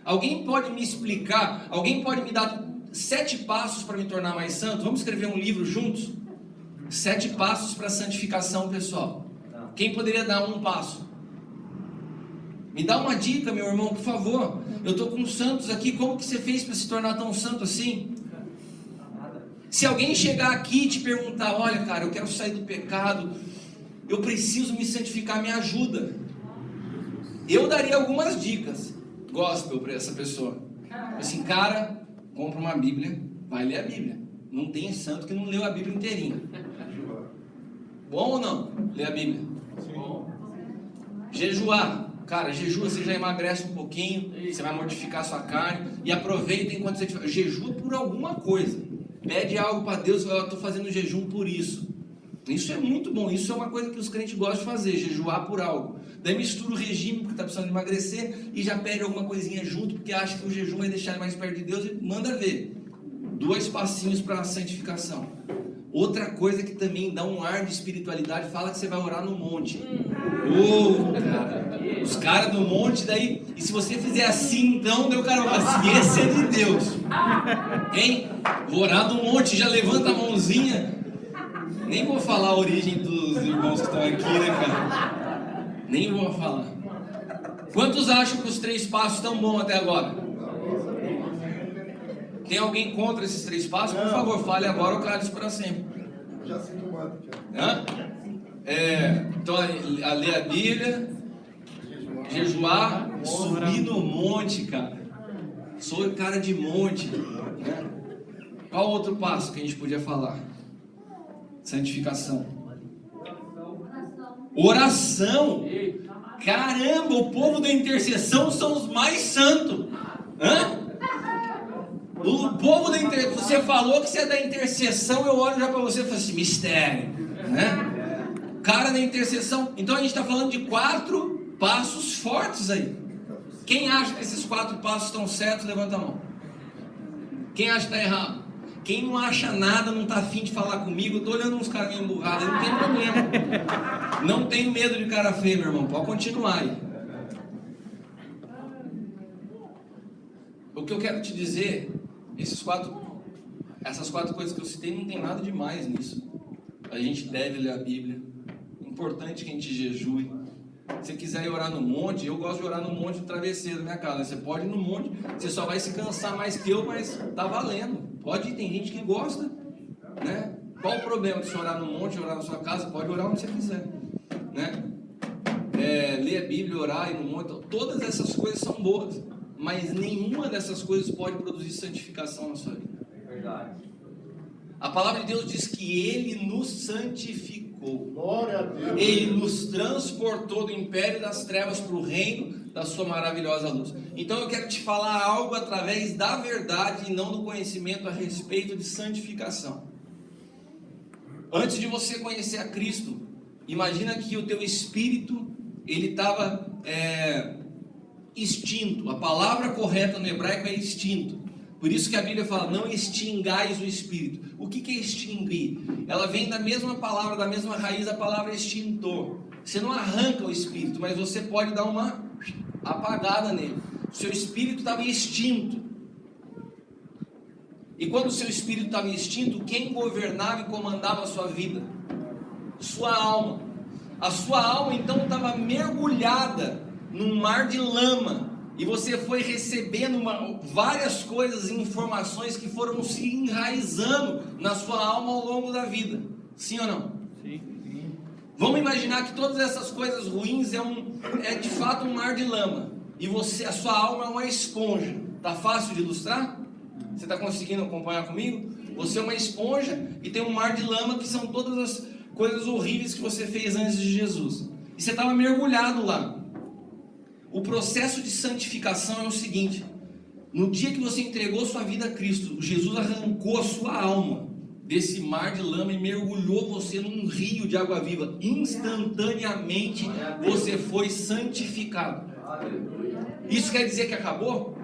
Alguém pode me explicar, alguém pode me dar 7 passos para me tornar mais santo? Vamos escrever um livro juntos? 7 passos para a santificação, pessoal. Quem poderia dar um passo? Me dá uma dica, meu irmão, por favor. Eu estou com santos aqui, como que você fez para se tornar tão santo assim? Se alguém chegar aqui e te perguntar, olha cara, eu quero sair do pecado, eu preciso me santificar, me ajuda. Eu daria algumas dicas, gospel para essa pessoa. Assim, cara, compra uma Bíblia, vai ler a Bíblia. Não tem santo que não leu a Bíblia inteirinha. Bom ou não? Ler a Bíblia. Bom. Jejuar. Cara, jejua, você já emagrece um pouquinho, você vai mortificar a sua carne, e aproveita enquanto você tiver. Jejua por alguma coisa. Pede algo para Deus, eu estou fazendo jejum por isso. Isso é muito bom, isso é uma coisa que os crentes gostam de fazer, jejuar por algo. Daí mistura o regime, porque está precisando emagrecer, e já pede alguma coisinha junto, porque acha que o jejum vai deixar ele mais perto de Deus, e manda ver. 2 passinhos para a santificação. Outra coisa que também dá um ar de espiritualidade, fala que você vai orar no monte. Cara, os caras do monte, daí, e se você fizer assim, então, daí o cara vai falar assim, esse é de Deus. Hein? Vou orar no monte, já levanta a mãozinha. Nem vou falar a origem dos irmãos que estão aqui, né, cara? Nem vou falar. Quantos acham que os 3 passos estão bons até agora? Tem alguém contra esses 3 passos? Por favor, fale agora ou cale-se para sempre. Já sinto mais aqui. Então, a ler a Bíblia, jejuar, subir no monte, cara. Sou cara de monte, né? Qual outro passo que a gente podia falar? Santificação. Oração. Caramba, o povo da intercessão são os mais santos. O povo da intercessão, você falou que você é da intercessão, eu olho já para você e falo assim, mistério, né? Cara da intercessão. Então a gente está falando de 4 passos fortes aí. Quem acha que esses 4 passos estão certos, levanta a mão. Quem acha que está errado? Quem não acha nada, não está afim de falar comigo, eu estou olhando uns caras meio emburrados, não tem problema. Não tenho medo de cara feio, meu irmão, pode continuar aí. O que eu quero te dizer, essas 4 coisas que eu citei, não tem nada demais nisso. A gente deve ler a Bíblia, é importante que a gente jejue, Se você quiser ir orar no monte, eu gosto de orar no monte do travesseiro da minha casa. Você pode ir no monte, você só vai se cansar mais que eu, mas tá valendo. Pode ir, tem gente que gosta, né? Qual o problema de você orar no monte, orar na sua casa? Pode orar onde você quiser, né? Ler a Bíblia, orar, ir no monte, todas essas coisas são boas, mas nenhuma dessas coisas pode produzir santificação na sua vida. Verdade. A palavra de Deus diz que Ele nos santificou. Glória a Deus. Ele nos transportou do império das trevas para o reino da sua maravilhosa luz. Então eu quero te falar algo através da verdade e não do conhecimento a respeito de santificação. Antes de você conhecer a Cristo, imagina que o teu espírito, ele estava extinto. A palavra correta no hebraico é extinto. Por isso que a Bíblia fala, não extingais o espírito. O que é extinguir? Ela vem da mesma palavra, da mesma raiz, a palavra extintor. Você não arranca o espírito, mas você pode dar uma apagada nele. O seu espírito estava extinto. E quando o seu espírito estava extinto, quem governava e comandava a sua vida? Sua alma. A sua alma então estava mergulhada num mar de lama. E você foi recebendo várias coisas e informações que foram se enraizando na sua alma ao longo da vida. Sim ou não? Sim. Vamos imaginar que todas essas coisas ruins é de fato um mar de lama. E a sua alma é uma esponja. Tá fácil de ilustrar? Você está conseguindo acompanhar comigo? Você é uma esponja e tem um mar de lama que são todas as coisas horríveis que você fez antes de Jesus. E você estava mergulhado lá. O processo de santificação é o seguinte: no dia que você entregou sua vida a Cristo, Jesus arrancou a sua alma desse mar de lama e mergulhou você num rio de água viva. Instantaneamente você foi santificado. Isso quer dizer que acabou?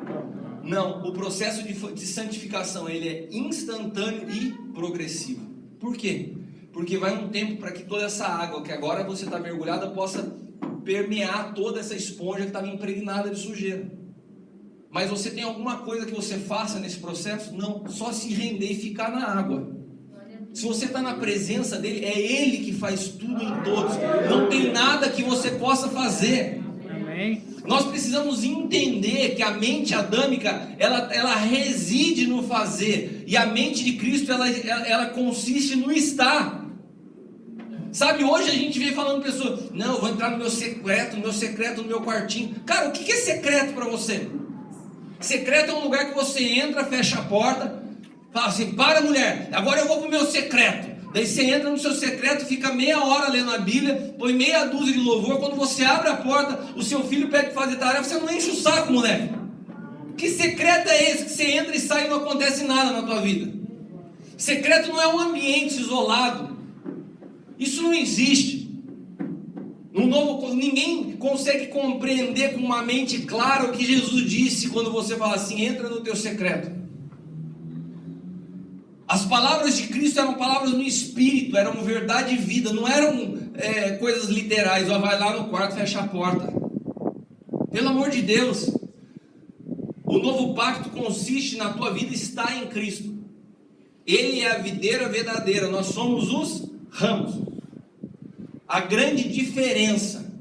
Não, o processo de santificação ele é instantâneo e progressivo. Por quê? Porque vai um tempo para que toda essa água que agora você está mergulhada possa permear toda essa esponja que estava impregnada de sujeira. Mas você tem alguma coisa que você faça nesse processo? Não, só se render e ficar na água. Se você está na presença dele, é ele que faz tudo em todos. Não tem nada que você possa fazer. Amém. Nós precisamos entender que a mente adâmica, ela reside no fazer. E a mente de Cristo, ela consiste no estar. Sabe, hoje a gente vem falando pessoas, não, eu vou entrar no meu secreto, no meu quartinho. Cara, o que é secreto para você? Secreto é um lugar que você entra, fecha a porta, fala assim, para mulher, agora eu vou pro meu secreto. Daí você entra no seu secreto, fica meia hora lendo a Bíblia, põe meia dúzia de louvor. Quando você abre a porta, o seu filho pede para fazer tarefa, você não enche o saco, moleque. Que secreto é esse que você entra e sai e não acontece nada na tua vida? Secreto não é um ambiente isolado. Isso não existe. Ninguém consegue compreender com uma mente clara o que Jesus disse quando você fala assim, entra no teu secreto. As palavras de Cristo eram palavras no Espírito, eram verdade e vida, não eram coisas literais, ó, vai lá no quarto, fecha a porta. Pelo amor de Deus, o novo pacto consiste na tua vida estar em Cristo. Ele é a videira verdadeira, nós somos os ramos. A grande diferença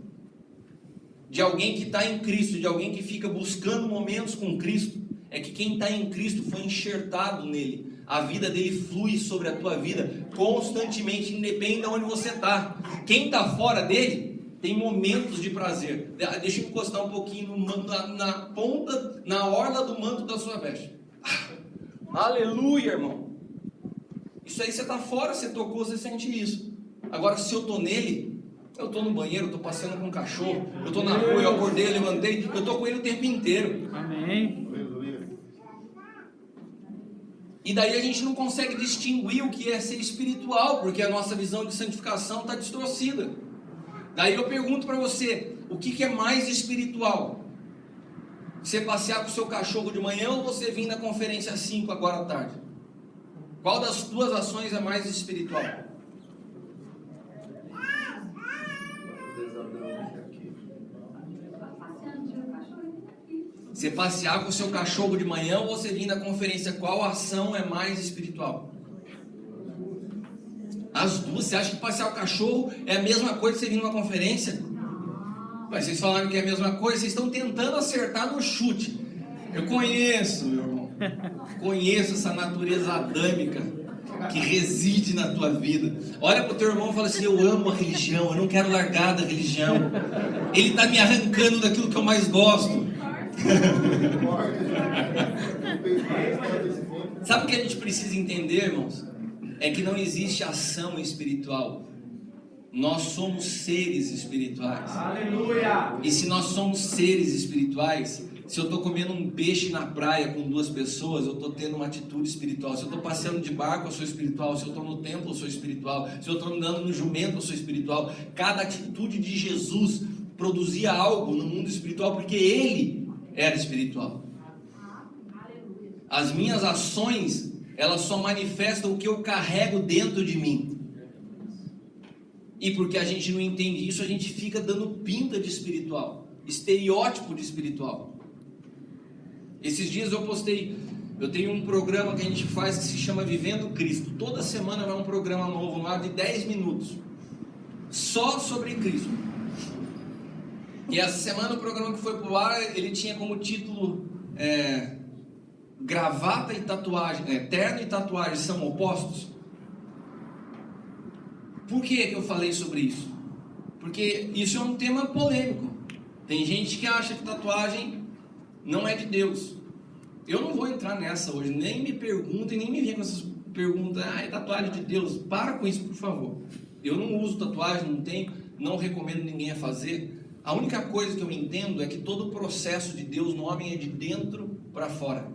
de alguém que está em Cristo, de alguém que fica buscando momentos com Cristo, é que quem está em Cristo foi enxertado nele. A vida dele flui sobre a tua vida constantemente, independente de onde você está. Quem está fora dele tem momentos de prazer. Deixa eu encostar um pouquinho na ponta, na orla do manto da sua veste. Aleluia, irmão. Isso aí você está fora, você tocou, você sente isso. Agora, se eu estou nele, eu estou no banheiro, eu estou passeando com um cachorro, eu estou na rua, eu acordei, eu levantei, eu estou com ele o tempo inteiro. Amém. E daí a gente não consegue distinguir o que é ser espiritual, porque a nossa visão de santificação está distorcida. Daí eu pergunto para você, o que é mais espiritual? Você passear com o seu cachorro de manhã ou você vir na conferência 5 agora à tarde? Qual das duas ações é mais espiritual? Você passear com o seu cachorro de manhã ou você vir na conferência, qual ação é mais espiritual? As duas. Você acha que passear o cachorro é a mesma coisa que você vir numa conferência? Mas vocês falaram que é a mesma coisa, vocês estão tentando acertar no chute. Eu conheço, meu irmão. Conheço essa natureza adâmica que reside na tua vida. Olha pro teu irmão e fala assim: eu amo a religião, eu não quero largar da religião. Ele está me arrancando daquilo que eu mais gosto. Sabe o que a gente precisa entender, irmãos? É que não existe ação espiritual. Nós somos seres espirituais. Aleluia! E se nós somos seres espirituais, se eu estou comendo um peixe na praia com duas pessoas, eu estou tendo uma atitude espiritual. Se eu estou passeando de barco, eu sou espiritual. Se eu estou no templo, eu sou espiritual. Se eu estou andando no jumento, eu sou espiritual. Cada atitude de Jesus produzia algo no mundo espiritual, porque Ele era espiritual. As minhas ações, elas só manifestam o que eu carrego dentro de mim. E porque a gente não entende isso, a gente fica dando pinta de espiritual, estereótipo de espiritual. Esses dias eu tenho um programa que a gente faz que se chama Vivendo Cristo. Toda semana vai um programa novo no ar de 10 minutos, só sobre Cristo. E essa semana o programa que foi pro ar, ele tinha como título gravata e tatuagem, terno e tatuagem são opostos. Por que eu falei sobre isso? Porque isso é um tema polêmico. Tem gente que acha que tatuagem não é de Deus. Eu não vou entrar nessa hoje, nem me perguntem, nem me venham com essas perguntas: é tatuagem de Deus? Para com isso, por favor. Eu não uso tatuagem, não tenho, não recomendo ninguém a fazer. A única coisa que eu entendo é que todo o processo de Deus no homem é de dentro para fora.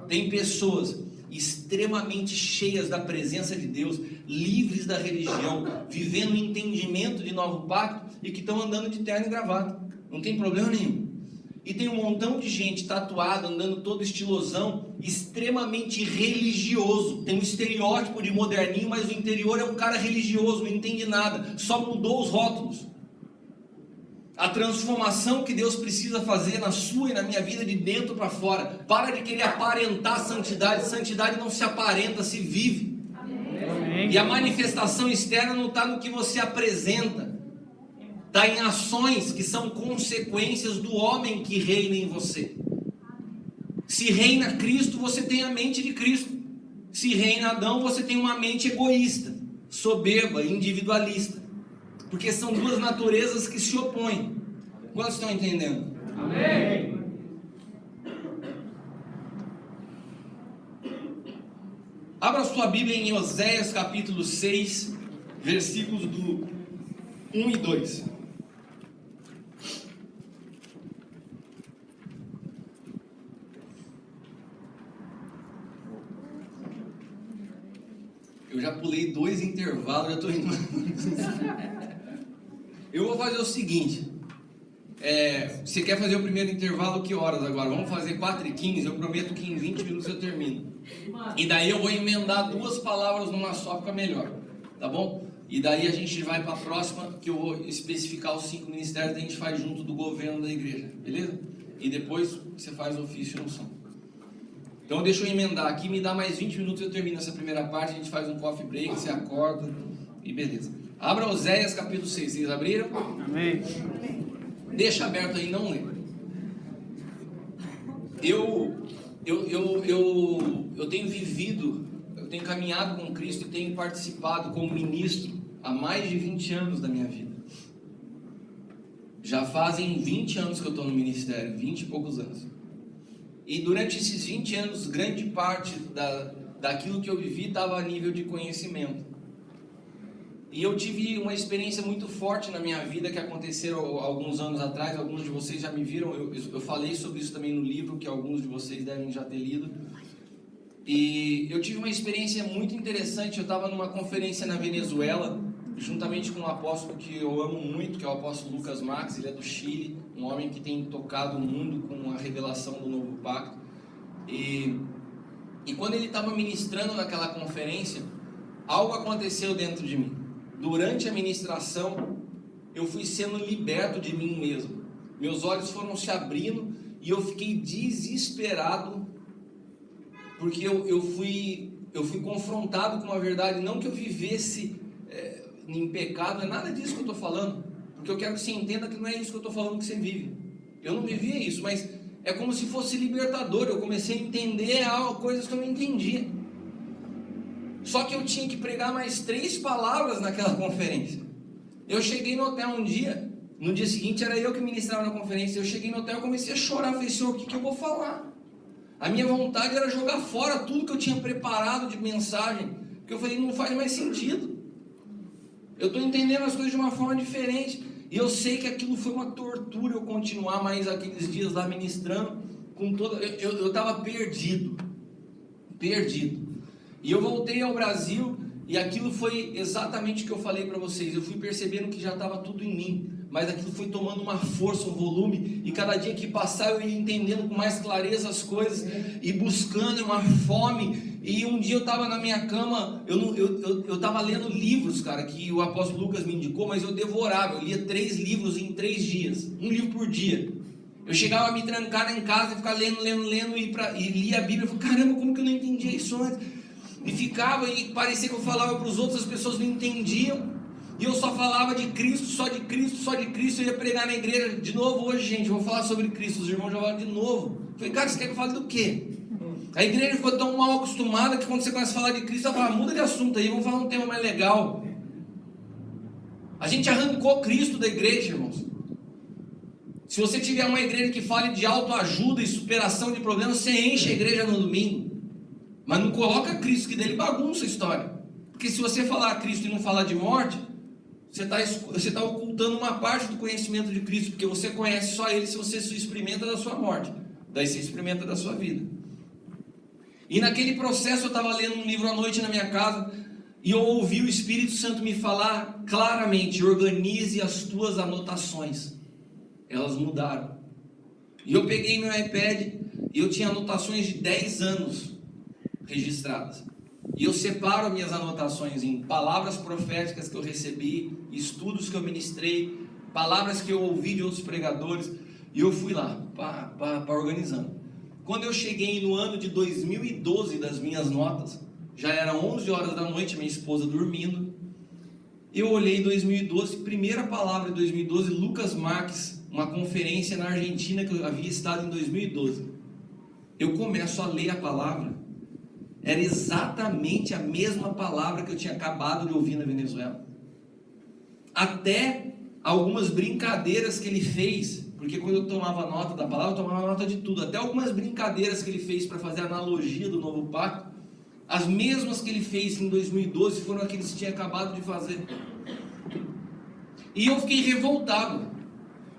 Tem pessoas extremamente cheias da presença de Deus, livres da religião, vivendo o entendimento de novo pacto e que estão andando de terno e gravata, não tem problema nenhum. E tem um montão de gente tatuada, andando todo estilosão, extremamente religioso, tem um estereótipo de moderninho, mas o interior é um cara religioso, não entende nada, só mudou os rótulos. A transformação que Deus precisa fazer na sua e na minha vida de dentro para fora. Para de querer aparentar santidade. Santidade não se aparenta, se vive. Amém. E a manifestação externa não está no que você apresenta. Está em ações que são consequências do homem que reina em você. Se reina Cristo, você tem a mente de Cristo. Se reina Adão, você tem uma mente egoísta, soberba, individualista. Porque são duas naturezas que se opõem. Quantos estão entendendo? Amém. Abra sua Bíblia em Oséias capítulo 6, versículos do 1 e 2. Eu já pulei 2 intervalos, já estou indo. Eu vou fazer o seguinte. Você quer fazer o primeiro intervalo que horas agora? Vamos fazer 4h15, eu prometo que em 20 minutos eu termino. E daí eu vou emendar 2 palavras numa só, fica melhor. Tá bom? E daí a gente vai para a próxima, que eu vou especificar os 5 ministérios que a gente faz junto do governo da igreja. Beleza? E depois você faz ofício no som. Então deixa eu emendar aqui, me dá mais 20 minutos, eu termino essa primeira parte, a gente faz um coffee break, você acorda e beleza. Abra Oséias capítulo 6, vocês abriram? Amém. Deixa aberto aí, não lê. Eu tenho vivido, eu tenho caminhado com Cristo e tenho participado como ministro há mais de 20 anos da minha vida. Já fazem 20 anos que eu estou no ministério, 20 e poucos anos. E durante esses 20 anos, grande parte daquilo que eu vivi estava a nível de conhecimento. E eu tive uma experiência muito forte na minha vida que aconteceu alguns anos atrás. Alguns de vocês já me viram, eu falei sobre isso também no livro, que alguns de vocês devem já ter lido. E eu tive uma experiência muito interessante. Eu estava numa conferência na Venezuela, juntamente com um apóstolo que eu amo muito, que é o apóstolo Lucas Marques. Ele é do Chile, um homem que tem tocado o mundo com a revelação do novo pacto. E quando ele estava ministrando naquela conferência, algo aconteceu dentro de mim. Durante a ministração, eu fui sendo liberto de mim mesmo. Meus olhos foram se abrindo e eu fiquei desesperado, porque eu fui confrontado com uma verdade. Não que eu vivesse em pecado, não é nada disso que eu estou falando. porque eu quero que você entenda que não é isso que eu estou falando que você vive. Eu não vivia isso, mas é como se fosse libertador. Eu comecei a entender coisas que eu não entendia. Só que eu tinha que pregar mais 3 palavras naquela conferência. Eu cheguei no hotel um dia, no dia seguinte era eu que ministrava na conferência. Eu cheguei no hotel e comecei a chorar. Falei, Senhor, o que eu vou falar? A minha vontade era jogar fora tudo que eu tinha preparado de mensagem, porque eu falei, não faz mais sentido. Eu estou entendendo as coisas de uma forma diferente. E eu sei que aquilo foi uma tortura, eu continuar mais aqueles dias lá ministrando, com toda... Eu estava perdido. E eu voltei ao Brasil, e aquilo foi exatamente o que eu falei para vocês. Eu fui percebendo que já estava tudo em mim, mas aquilo foi tomando uma força, um volume, e cada dia que passava eu ia entendendo com mais clareza as coisas, e buscando uma fome. E um dia eu estava na minha cama, eu estava lendo livros, cara, que o apóstolo Lucas me indicou, mas eu devorava. Eu lia 3 livros em 3 dias, um livro por dia. Eu chegava a me trancar em casa e ficar lendo, e lia a Bíblia. Eu falei, caramba, como que eu não entendia isso antes? E ficava, e parecia que eu falava para os outros, as pessoas não entendiam, e eu só falava de Cristo, só de Cristo. Eu ia pregar na igreja de novo hoje, gente, eu vou falar sobre Cristo. Os irmãos já falaram de novo. Eu falei, cara, você quer que eu fale do quê? A igreja ficou tão mal acostumada que quando você começa a falar de Cristo, ela fala, muda de assunto aí, vamos falar um tema mais legal. A gente arrancou Cristo da igreja, irmãos. Se você tiver uma igreja que fale de autoajuda e superação de problemas, você enche a igreja no domingo. Mas não coloca Cristo, que dele bagunça a história. Porque se você falar Cristo e não falar de morte, você está ocultando uma parte do conhecimento de Cristo, porque você conhece só Ele se você se experimenta da sua morte. Daí você experimenta da sua vida. E naquele processo eu estava lendo um livro à noite na minha casa, e eu ouvi o Espírito Santo me falar claramente, organize as tuas anotações. Elas mudaram. E eu peguei meu iPad, e eu tinha anotações de 10 anos registradas. E eu separo minhas anotações em palavras proféticas que eu recebi, estudos que eu ministrei, palavras que eu ouvi de outros pregadores, e eu fui lá, organizando. Quando eu cheguei no ano de 2012 das minhas notas, já eram 11 horas da noite, minha esposa dormindo, eu olhei 2012, primeira palavra de 2012, Lucas Marques, uma conferência na Argentina que eu havia estado em 2012. Eu começo a ler a palavra, era exatamente a mesma palavra que eu tinha acabado de ouvir na Venezuela. Até algumas brincadeiras que ele fez, porque quando eu tomava nota da palavra, eu tomava nota de tudo, até algumas brincadeiras que ele fez para fazer a analogia do novo pacto, as mesmas que ele fez em 2012 foram aqueles que ele tinha acabado de fazer. E eu fiquei revoltado.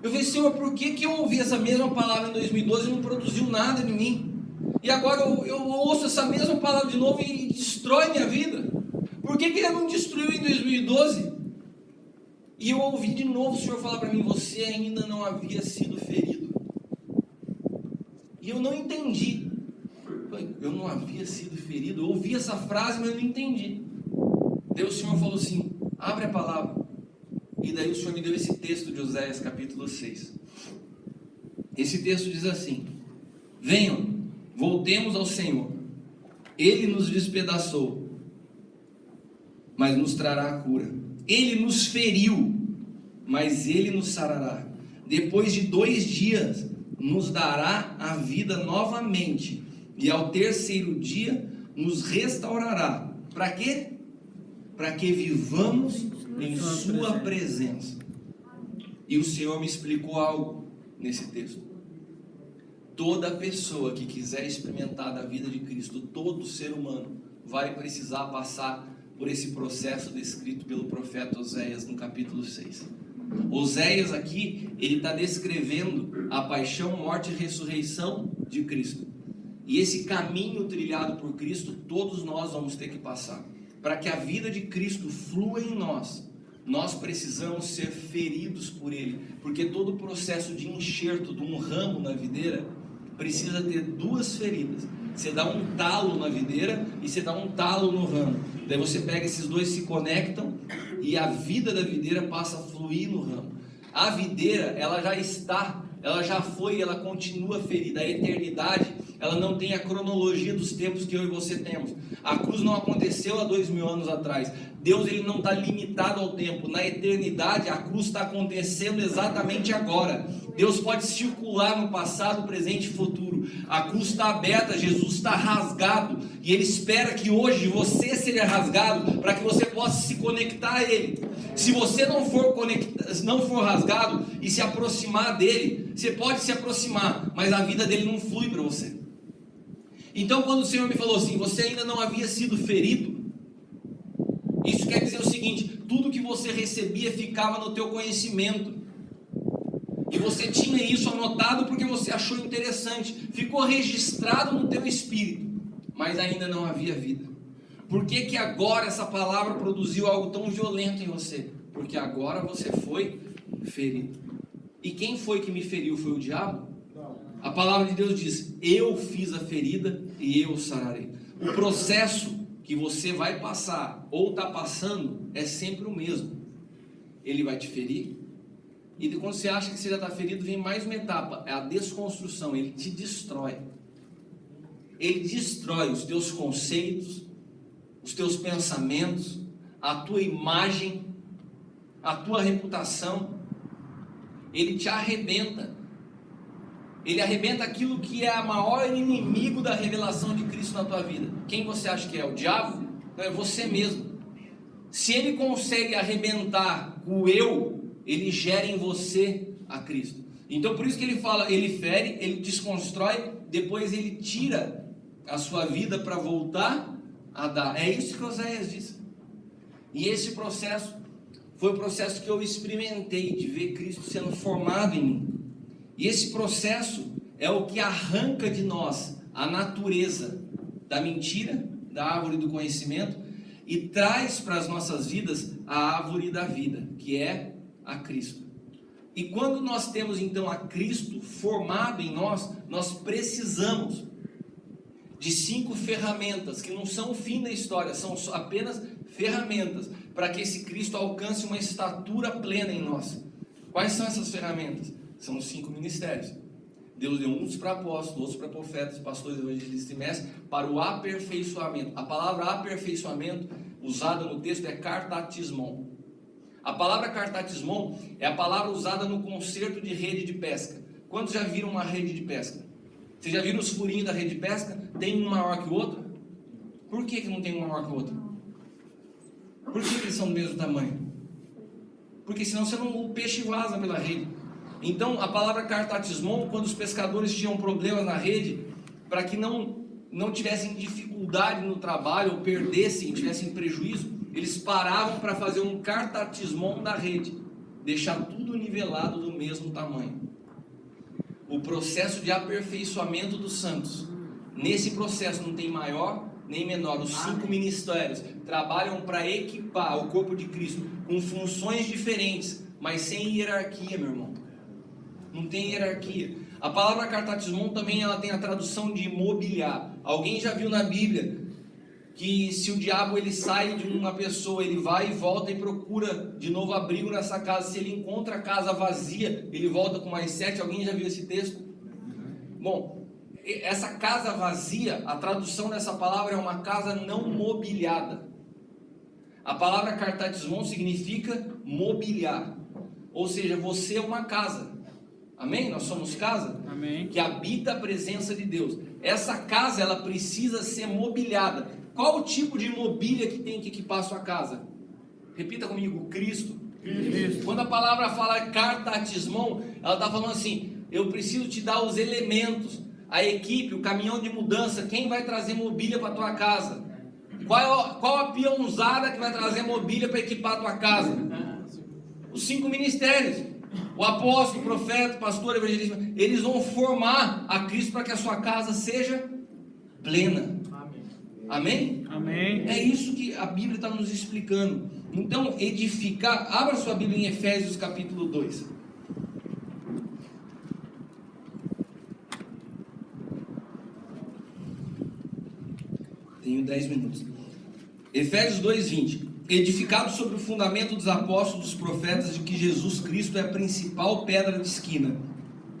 Eu falei, Senhor, por que eu ouvi essa mesma palavra em 2012 e não produziu nada em mim? E agora eu ouço essa mesma palavra de novo e destrói minha vida. Por que ele não destruiu em 2012? E eu ouvi de novo o Senhor falar para mim, você ainda não havia sido ferido. E eu não entendi. Eu não havia sido ferido. Eu ouvi essa frase, mas eu não entendi. Daí o Senhor falou assim, abre a palavra. E daí o Senhor me deu esse texto de Oséias capítulo 6. Esse texto diz assim, venham, voltemos ao Senhor. Ele nos despedaçou, mas nos trará a cura. Ele nos feriu, mas Ele nos sarará. Depois de 2 dias, nos dará a vida novamente. E ao 3º dia, nos restaurará. Para quê? Para que vivamos em Sua presença. E o Senhor me explicou algo nesse texto. Toda pessoa que quiser experimentar da vida de Cristo, todo ser humano, vai precisar passar por esse processo descrito pelo profeta Oséias no capítulo 6. Oséias aqui, ele está descrevendo a paixão, morte e ressurreição de Cristo. E esse caminho trilhado por Cristo, todos nós vamos ter que passar. Para que a vida de Cristo flua em nós, nós precisamos ser feridos por Ele. Porque todo o processo de enxerto de um ramo na videira precisa ter 2 feridas. Você dá um talo na videira e você dá um talo no ramo. Daí você pega esses 2, se conectam e a vida da videira passa a fluir no ramo. A videira, ela já está, ela já foi, ela continua ferida. A eternidade ela não tem a cronologia dos tempos que eu e você temos. A cruz não aconteceu há 2000 anos atrás. Deus, ele não está limitado ao tempo. Na eternidade, a cruz está acontecendo exatamente agora. Deus pode circular no passado, presente e futuro. A cruz está aberta, Jesus está rasgado, e Ele espera que hoje você seja rasgado, para que você possa se conectar a Ele. Se você não for rasgado e se aproximar dEle, você pode se aproximar, mas a vida dEle não flui para você. Então, quando o Senhor me falou assim, você ainda não havia sido ferido, isso quer dizer o seguinte: tudo que você recebia ficava no teu conhecimento, e você tinha isso anotado porque você achou interessante, ficou registrado no teu espírito, mas ainda não havia vida. Por que que agora essa palavra produziu algo tão violento em você? Porque agora você foi ferido. E quem foi que me feriu? Foi o diabo? A palavra de Deus diz: eu fiz a ferida e eu sararei. O processo que você vai passar ou está passando é sempre o mesmo. Ele vai te ferir, e quando você acha que você já está ferido, vem mais uma etapa, é a desconstrução. Ele te destrói. Ele destrói os teus conceitos, os teus pensamentos, a tua imagem, a tua reputação. Ele te arrebenta. Ele arrebenta aquilo que é o maior inimigo da revelação de Cristo na tua vida. Quem você acha que é? O diabo? Não, é você mesmo. Se ele consegue arrebentar o eu, ele gera em você a Cristo. Então por isso que ele fala, ele fere, ele desconstrói, depois ele tira a sua vida para voltar a dar. É isso que Oséias disse. E esse processo foi o processo que eu experimentei, de ver Cristo sendo formado em mim. E esse processo é o que arranca de nós a natureza da mentira, da árvore do conhecimento, e traz para as nossas vidas a árvore da vida, que é a Cristo. E quando nós temos então a Cristo formado em nós, nós precisamos de 5 ferramentas, que não são o fim da história, são apenas ferramentas, para que esse Cristo alcance uma estatura plena em nós. Quais são essas ferramentas? São os 5 ministérios. Deus deu uns para apóstolos, outros para profetas, pastores, evangelistas e mestres, para o aperfeiçoamento. A palavra aperfeiçoamento, usada no texto, é cartatismon. A palavra cartatismon é a palavra usada no concerto de rede de pesca. Quantos já viram uma rede de pesca? Vocês já viram os furinhos da rede de pesca? Tem um maior que o outro? Por que não tem um maior que o outro? Por que eles são do mesmo tamanho? Porque senão o peixe vaza pela rede. Então, a palavra cartatismon, quando os pescadores tinham problemas na rede, para que não tivessem dificuldade no trabalho, ou perdessem, tivessem prejuízo, eles paravam para fazer um cartatismon da rede, deixar tudo nivelado do mesmo tamanho. O processo de aperfeiçoamento dos santos, nesse processo não tem maior nem menor. Os 5 ministérios trabalham para equipar o corpo de Cristo com funções diferentes, mas sem hierarquia, meu irmão. Não tem hierarquia. A palavra cartatismon também ela tem a tradução de mobiliar. Alguém já viu na Bíblia que se o diabo ele sai de uma pessoa, ele vai e volta e procura de novo abrigo nessa casa. Se ele encontra a casa vazia, ele volta com mais 7. Alguém já viu esse texto? Bom, essa casa vazia, a tradução dessa palavra é uma casa não mobiliada. A palavra cartatismon significa mobiliar. Ou seja, você é uma casa. Amém? Nós somos casa. Amém. Que habita a presença de Deus. Essa casa, ela precisa ser mobiliada. Qual o tipo de mobília que tem que equipar a sua casa? Repita comigo: Cristo. Cristo. Quando a palavra fala cartatismon, ela está falando assim: eu preciso te dar os elementos, a equipe, o caminhão de mudança. Quem vai trazer mobília para a tua casa? Qual a peãozada que vai trazer mobília para equipar a tua casa? Os 5 ministérios. O apóstolo, o profeta, o pastor, o evangelista, eles vão formar a Cristo para que a sua casa seja plena. Amém? Amém. É isso que a Bíblia está nos explicando. Então, edificar, abra sua Bíblia em Efésios capítulo 2. Tenho 10 minutos. Efésios 2:20. Edificado sobre o fundamento dos apóstolos, dos profetas, de que Jesus Cristo é a principal pedra de esquina,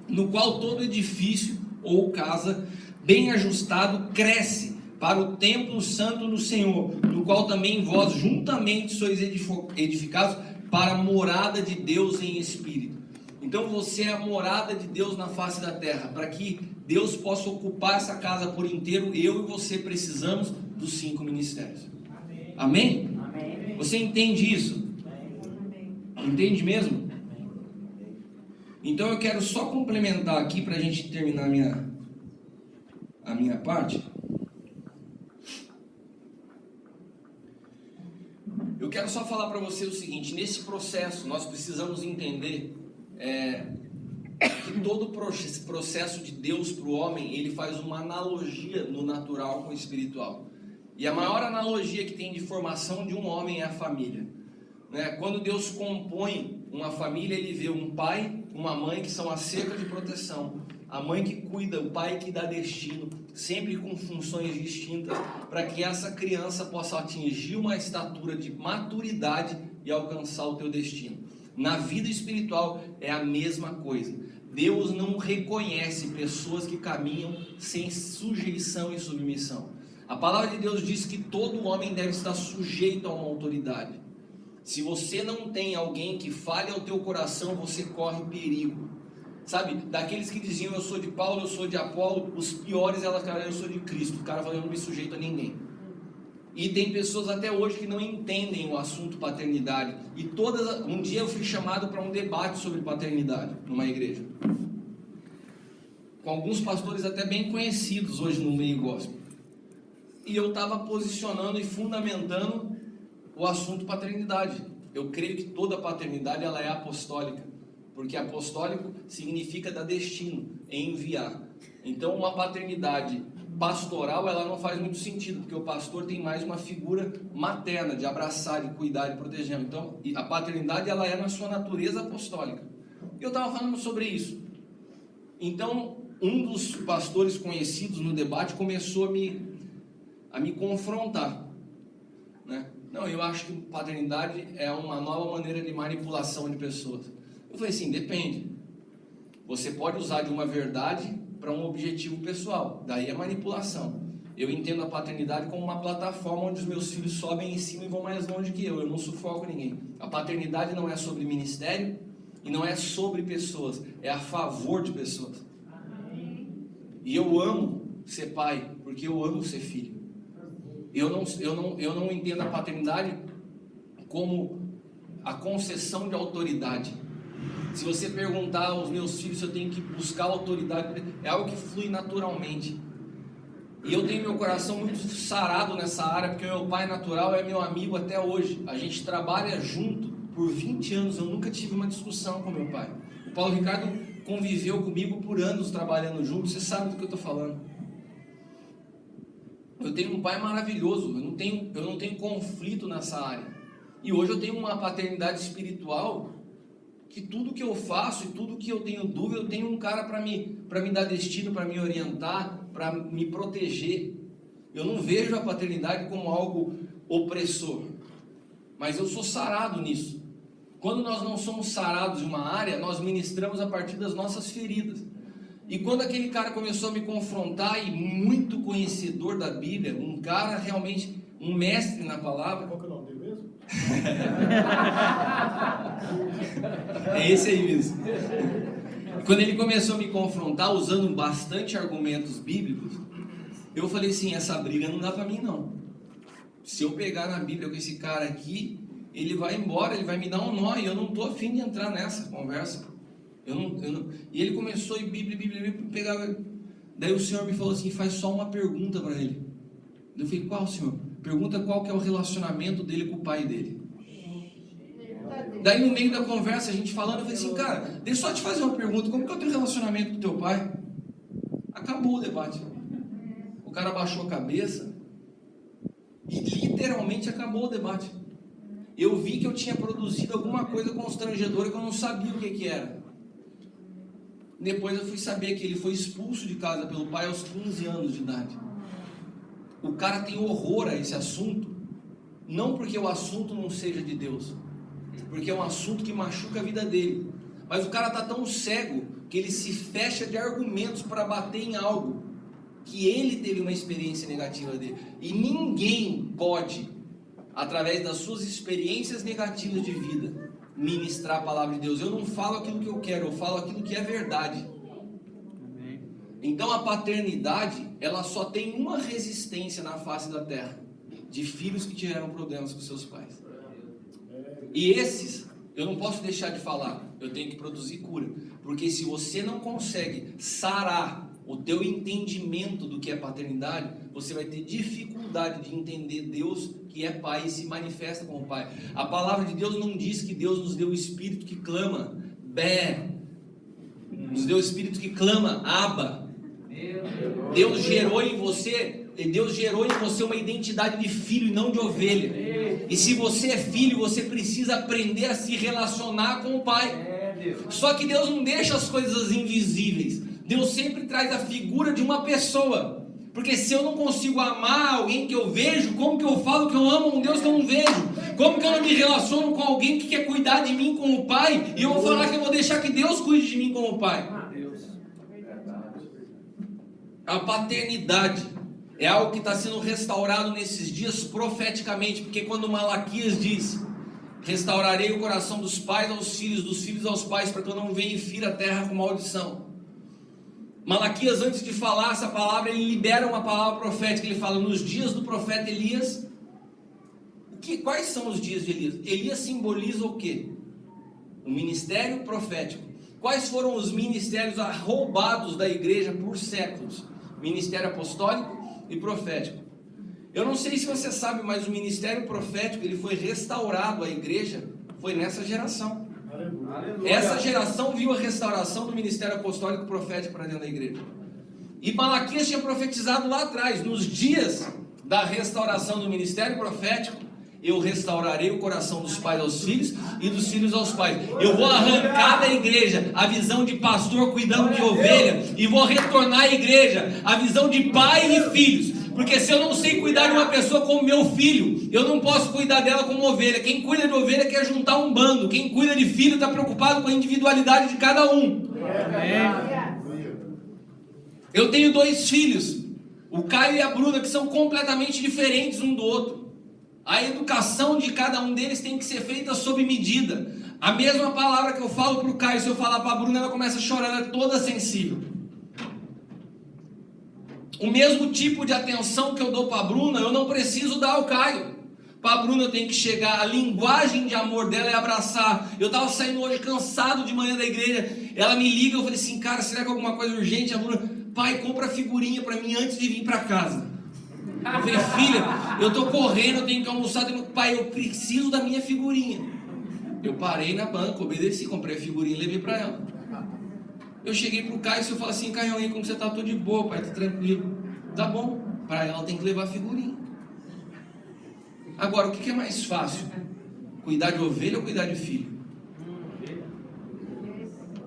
no qual todo edifício ou casa bem ajustado, cresce para o templo santo do Senhor, no qual também vós juntamente sois edificados para a morada de Deus em espírito. Então você é a morada de Deus na face da terra, para que Deus possa ocupar essa casa por inteiro. Eu e você precisamos dos 5 ministérios. Amém? Amém? Você entende isso? Entende mesmo? Então eu quero só complementar aqui para a gente terminar a minha parte. Eu quero só falar para você o seguinte: nesse processo nós precisamos entender que todo processo de Deus para o homem, ele faz uma analogia no natural com o espiritual. E a maior analogia que tem de formação de um homem é a família. Quando Deus compõe uma família, ele vê um pai, uma mãe que são a cerca de proteção, a mãe que cuida, o pai que dá destino, sempre com funções distintas, para que essa criança possa atingir uma estatura de maturidade e alcançar o teu destino. Na vida espiritual é a mesma coisa. Deus não reconhece pessoas que caminham sem sujeição e submissão. A palavra de Deus diz que todo homem deve estar sujeito a uma autoridade. Se você não tem alguém que fale ao teu coração, você corre perigo. Sabe, daqueles que diziam eu sou de Paulo, eu sou de Apolo, os piores elas, cara, eu sou de Cristo. O cara falou, eu não me sujeito a ninguém. E tem pessoas até hoje que não entendem o assunto paternidade. E um dia eu fui chamado para um debate sobre paternidade numa igreja, com alguns pastores até bem conhecidos hoje no meio gospel. E eu estava posicionando e fundamentando o assunto paternidade. Eu creio que toda paternidade ela é apostólica, porque apostólico significa dar destino, enviar. Então uma paternidade pastoral ela não faz muito sentido, porque o pastor tem mais uma figura materna, de abraçar, de cuidar, de proteger. Então a paternidade ela é na sua natureza apostólica. Eu estava falando sobre isso. Então um dos pastores conhecidos no debate começou a me confrontar, né? Não, eu acho que paternidade é uma nova maneira de manipulação de pessoas. Eu falei assim, depende. Você pode usar de uma verdade para um objetivo pessoal, daí é manipulação. Eu entendo a paternidade como uma plataforma onde os meus filhos sobem em cima e vão mais longe que eu não sufoco ninguém. A paternidade não é sobre ministério e não é sobre pessoas, é a favor de pessoas. E eu amo ser pai, porque eu amo ser filho. Eu não entendo a paternidade como a concessão de autoridade. Se você perguntar aos meus filhos se eu tenho que buscar autoridade, é algo que flui naturalmente. E eu tenho meu coração muito sarado nessa área, porque meu pai natural é meu amigo até hoje. A gente trabalha junto por 20 anos, eu nunca tive uma discussão com meu pai. O Paulo Ricardo conviveu comigo por anos trabalhando junto, você sabe do que eu estou falando. Eu tenho um pai maravilhoso, eu não tenho conflito nessa área. E hoje eu tenho uma paternidade espiritual, que tudo que eu faço e tudo que eu tenho dúvida, eu tenho um cara para me dar destino, para me orientar, para me proteger. Eu não vejo a paternidade como algo opressor, mas eu sou sarado nisso. Quando nós não somos sarados em uma área, nós ministramos a partir das nossas feridas. E quando aquele cara começou a me confrontar, e muito conhecedor da Bíblia, um cara realmente, um mestre na palavra. Qual que é o nome dele mesmo? É esse aí mesmo. Quando ele começou a me confrontar, usando bastante argumentos bíblicos, eu falei assim, essa briga não dá pra mim não. Se eu pegar na Bíblia com esse cara aqui, ele vai embora, ele vai me dar um nó, e eu não tô afim de entrar nessa conversa. E ele começou a Bíblia, pegava. Daí o Senhor me falou assim, faz só uma pergunta para ele. Eu falei, qual, Senhor? Pergunta qual que é o relacionamento dele com o pai dele. Daí no meio da conversa, a gente falando, eu falei assim, cara, deixa eu só te fazer uma pergunta, como que é o teu relacionamento com teu pai? Acabou o debate. O cara baixou a cabeça e literalmente acabou o debate. Eu vi que eu tinha produzido alguma coisa constrangedora que eu não sabia o que era. Depois eu fui saber que ele foi expulso de casa pelo pai aos 15 anos de idade. O cara tem horror a esse assunto, não porque o assunto não seja de Deus, porque é um assunto que machuca a vida dele. Mas o cara está tão cego que ele se fecha de argumentos para bater em algo que ele teve uma experiência negativa dele. E ninguém pode, através das suas experiências negativas de vida, ministrar a palavra de Deus. Eu não falo aquilo que eu quero, eu falo aquilo que é verdade. Então a paternidade, ela só tem uma resistência na face da terra, de filhos que tiveram problemas com seus pais. E esses, eu não posso deixar de falar, eu tenho que produzir cura. Porque se você não consegue sarar o teu entendimento do que é paternidade, você vai ter dificuldade de entender Deus que é Pai e se manifesta como Pai. A palavra de Deus não diz que Deus nos deu o Espírito que clama, Bé, nos deu o Espírito que clama, Abba. Deus gerou em você uma identidade de filho e não de ovelha. E se você é filho, você precisa aprender a se relacionar com o Pai. Só que Deus não deixa as coisas invisíveis. Deus sempre traz a figura de uma pessoa. Porque se eu não consigo amar alguém que eu vejo, como que eu falo que eu amo um Deus que eu não vejo? Como que eu não me relaciono com alguém que quer cuidar de mim como pai? E eu vou falar que eu vou deixar que Deus cuide de mim como pai. A paternidade é algo que está sendo restaurado nesses dias profeticamente. Porque quando Malaquias diz: restaurarei o coração dos pais aos filhos, dos filhos aos pais, para que eu não venha e fira a terra com maldição. Malaquias, antes de falar essa palavra, ele libera uma palavra profética. Ele fala: nos dias do profeta Elias. Quais são os dias de Elias? Elias simboliza o quê? O ministério profético. Quais foram os ministérios roubados da igreja por séculos? Ministério apostólico e profético. Eu não sei se você sabe, mas o ministério profético, ele foi restaurado à igreja, foi nessa geração. Aleluia. Essa geração viu a restauração do ministério apostólico e profético para dentro da igreja. E Malaquias tinha profetizado lá atrás, nos dias da restauração do ministério profético: eu restaurarei o coração dos pais aos filhos e dos filhos aos pais. Eu vou arrancar da igreja a visão de pastor cuidando de ovelha e vou retornar à igreja a visão de pai e filhos. Porque se eu não sei cuidar de uma pessoa como meu filho, eu não posso cuidar dela como ovelha. Quem cuida de ovelha quer juntar um bando. Quem cuida de filho está preocupado com a individualidade de cada um. Eu tenho 2 filhos, o Caio e a Bruna, que são completamente diferentes um do outro. A educação de cada um deles tem que ser feita sob medida. A mesma palavra que eu falo para o Caio, se eu falar para a Bruna, ela começa a chorar, ela é toda sensível. O mesmo tipo de atenção que eu dou para a Bruna, eu não preciso dar ao Caio. Para a Bruna eu tenho que chegar, a linguagem de amor dela é abraçar. Eu estava saindo hoje cansado de manhã da igreja, ela me liga, eu falei assim: cara, será que é alguma coisa urgente? A Bruna: pai, compra figurinha para mim antes de vir para casa. Eu falei: filha, eu estou correndo, eu tenho que almoçar. Pai, eu preciso da minha figurinha. Eu parei na banca, obedeci, comprei a figurinha e levei para ela. Eu cheguei pro Caio e eu falei assim: Caio, aí, como você tá? Tô de boa, pai, tá tranquilo. Tá bom, para ela tem que levar a figurinha. Agora, o que é mais fácil? Cuidar de ovelha ou cuidar de filho?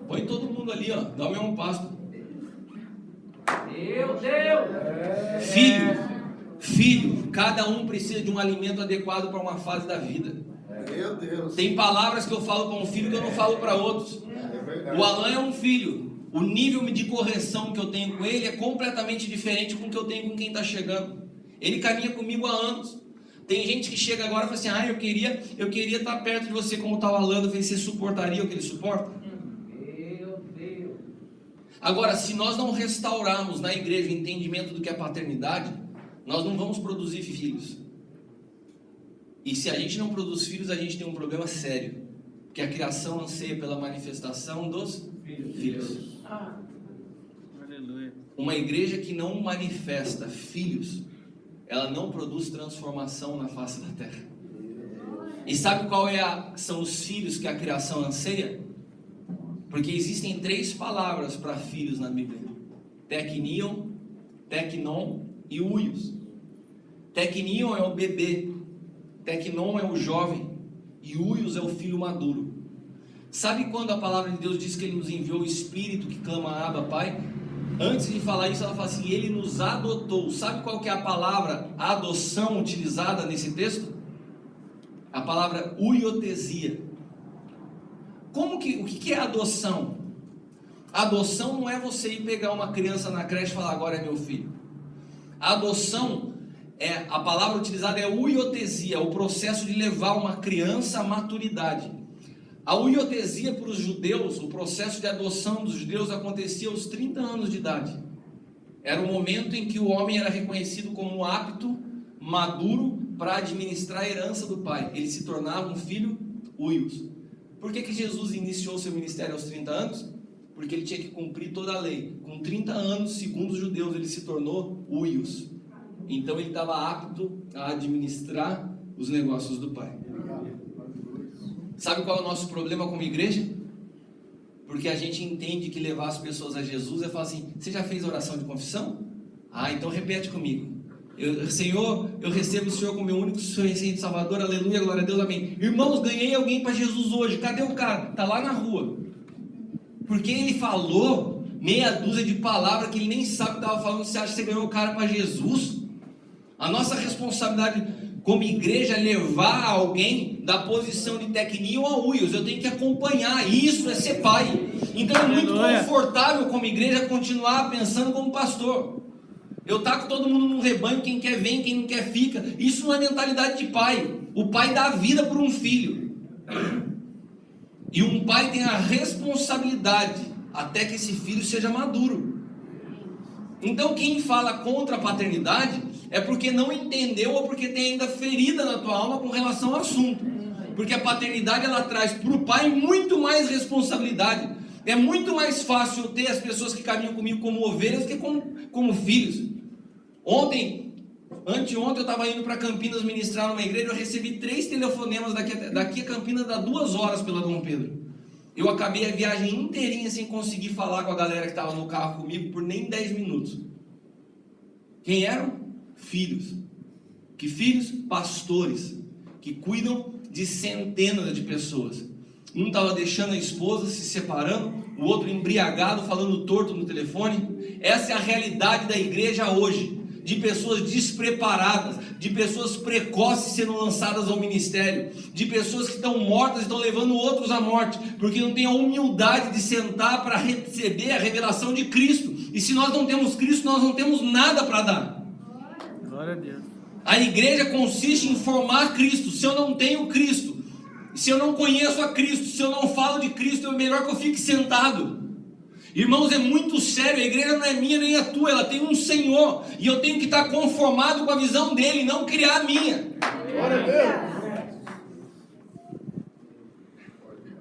Põe todo mundo ali, ó, dá o mesmo passo. Meu Deus! Filho, cada um precisa de um alimento adequado para uma fase da vida. Meu Deus. Tem palavras que eu falo para um filho que eu não falo para outros. O Alan é um filho. O nível de correção que eu tenho com ele é completamente diferente com o que eu tenho com quem está chegando. Ele caminha comigo há anos. Tem gente que chega agora e fala assim: ah, eu queria estar perto de você como está o Alan. Eu falei: você suportaria o que ele suporta? Meu Deus. Agora, se nós não restaurarmos na igreja o entendimento do que é paternidade, nós não vamos produzir filhos. E se a gente não produz filhos, a gente tem um problema sério. Porque a criação anseia pela manifestação dos filhos. Aleluia. Uma igreja que não manifesta filhos, ela não produz transformação na face da terra. E sabe qual são os filhos que a criação anseia? Porque existem 3 palavras para filhos na Bíblia: teknion, teknon e uios. Teknion é o bebê, teknon é o jovem e uios é o filho maduro. Sabe quando a palavra de Deus diz que Ele nos enviou o Espírito que clama Abba, Pai? Antes de falar isso, ela fala assim: Ele nos adotou. Sabe qual que é a palavra adoção utilizada nesse texto? A palavra uiotesia. O que é adoção? Adoção não é você ir pegar uma criança na creche e falar: agora é meu filho. A adoção, a palavra utilizada é uiotesia, o processo de levar uma criança à maturidade. A uiotesia para os judeus, o processo de adoção dos judeus acontecia aos 30 anos de idade. Era o momento em que o homem era reconhecido como apto, maduro, para administrar a herança do pai. Ele se tornava um filho uios. Por que Jesus iniciou seu ministério aos 30 anos? Porque ele tinha que cumprir toda a lei. Com 30 anos, segundo os judeus, ele se tornou uios. Então ele estava apto a administrar os negócios do pai. Sabe qual é o nosso problema como igreja? Porque a gente entende que levar as pessoas a Jesus é falar assim: você já fez a oração de confissão? Então repete comigo. Senhor, eu recebo o Senhor como meu único Senhor e Salvador, aleluia, glória a Deus, amém. Irmãos, ganhei alguém para Jesus hoje. Cadê o cara? Está lá na rua. Porque ele falou meia dúzia de palavras que ele nem sabe o que estava falando. Você acha que você ganhou o cara para Jesus? A nossa responsabilidade como igreja é levar alguém da posição de tecnia a uios. Eu tenho que acompanhar. Isso é ser pai. Então é muito confortável como igreja continuar pensando como pastor. Eu taco todo mundo no rebanho, quem quer vem, quem não quer fica. Isso não é mentalidade de pai. O pai dá a vida por um filho. E um pai tem a responsabilidade até que esse filho seja maduro. Então quem fala contra a paternidade é porque não entendeu ou porque tem ainda ferida na tua alma com relação ao assunto. Porque a paternidade ela traz para o pai muito mais responsabilidade. É muito mais fácil eu ter as pessoas que caminham comigo como ovelhas do que como filhos. Anteontem eu estava indo para Campinas ministrar numa igreja. Eu recebi 3 telefonemas daqui a Campinas, dá 2 horas pela Dom Pedro. Eu acabei a viagem inteirinha sem conseguir falar com a galera que estava no carro comigo por nem 10 minutos. Quem eram? Filhos. Que filhos? Pastores, que cuidam de centenas de pessoas. Um estava deixando a esposa, se separando, o outro embriagado, falando torto no telefone. Essa é a realidade da igreja hoje, de pessoas despreparadas, de pessoas precoces sendo lançadas ao ministério, de pessoas que estão mortas e estão levando outros à morte, porque não tem a humildade de sentar para receber a revelação de Cristo. E se nós não temos Cristo, nós não temos nada para dar. Glória a Deus. A igreja consiste em formar Cristo. Se eu não tenho Cristo, se eu não conheço a Cristo, se eu não falo de Cristo, é melhor que eu fique sentado. Irmãos, é muito sério. A igreja não é minha nem a tua, ela tem um Senhor, e eu tenho que estar conformado com a visão dele, não criar a minha. Glória a Deus.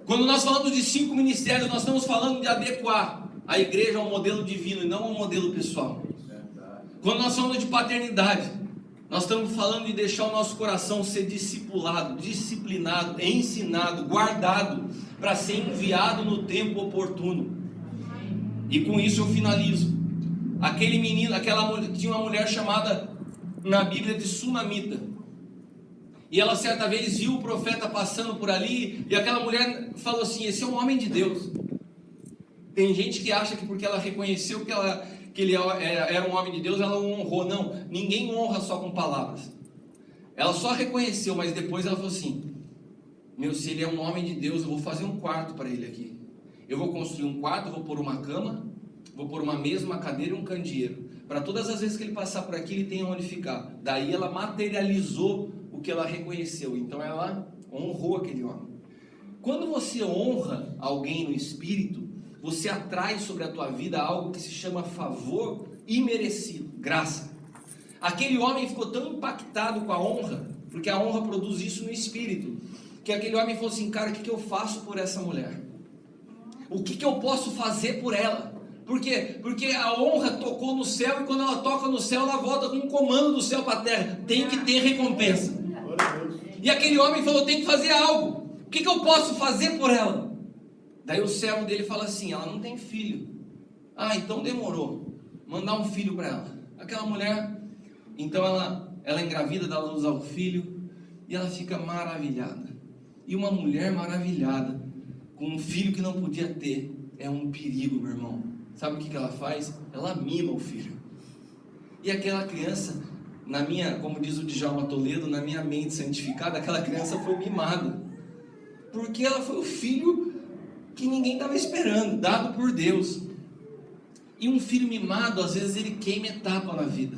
Quando nós falamos de 5 ministérios, nós estamos falando de adequar a igreja ao modelo divino e não ao modelo pessoal. Quando nós falamos de paternidade, nós estamos falando de deixar o nosso coração ser discipulado, disciplinado, ensinado, guardado, para ser enviado no tempo oportuno. E com isso eu finalizo. Aquele menino, tinha uma mulher chamada na Bíblia de Sunamita. E ela certa vez viu o profeta passando por ali, e aquela mulher falou assim: esse é um homem de Deus. Tem gente que acha que porque ela reconheceu que ele era um homem de Deus, ela o honrou. Não, ninguém honra só com palavras. Ela só reconheceu, mas depois ela falou assim: se ele é um homem de Deus, eu vou fazer um quarto para ele aqui. Eu vou construir um quarto, vou pôr uma cama, vou pôr uma mesa, uma cadeira e um candeeiro. Para todas as vezes que ele passar por aqui, ele tenha onde ficar. Daí ela materializou o que ela reconheceu. Então ela honrou aquele homem. Quando você honra alguém no espírito, você atrai sobre a tua vida algo que se chama favor imerecido, graça. Aquele homem ficou tão impactado com a honra, porque a honra produz isso no espírito, que aquele homem falou assim: cara, o que eu faço por essa mulher? O que eu posso fazer por ela? Por quê? Porque a honra tocou no céu, e quando ela toca no céu, ela volta com um comando do céu para a terra. Tem que ter recompensa. E aquele homem falou: tem que fazer algo. O que eu posso fazer por ela? Daí o servo dele fala assim: ela não tem filho. Então demorou. Mandar um filho para ela. Aquela mulher, então ela engravida, dá luz ao filho, e ela fica maravilhada. E uma mulher maravilhada com um filho que não podia ter é um perigo, meu irmão. Sabe o que ela faz? Ela mima o filho. E aquela criança, como diz o Djalma Toledo, na minha mente santificada, aquela criança foi mimada. Porque ela foi o filho que ninguém estava esperando, dado por Deus. E um filho mimado, às vezes ele queima etapa na vida.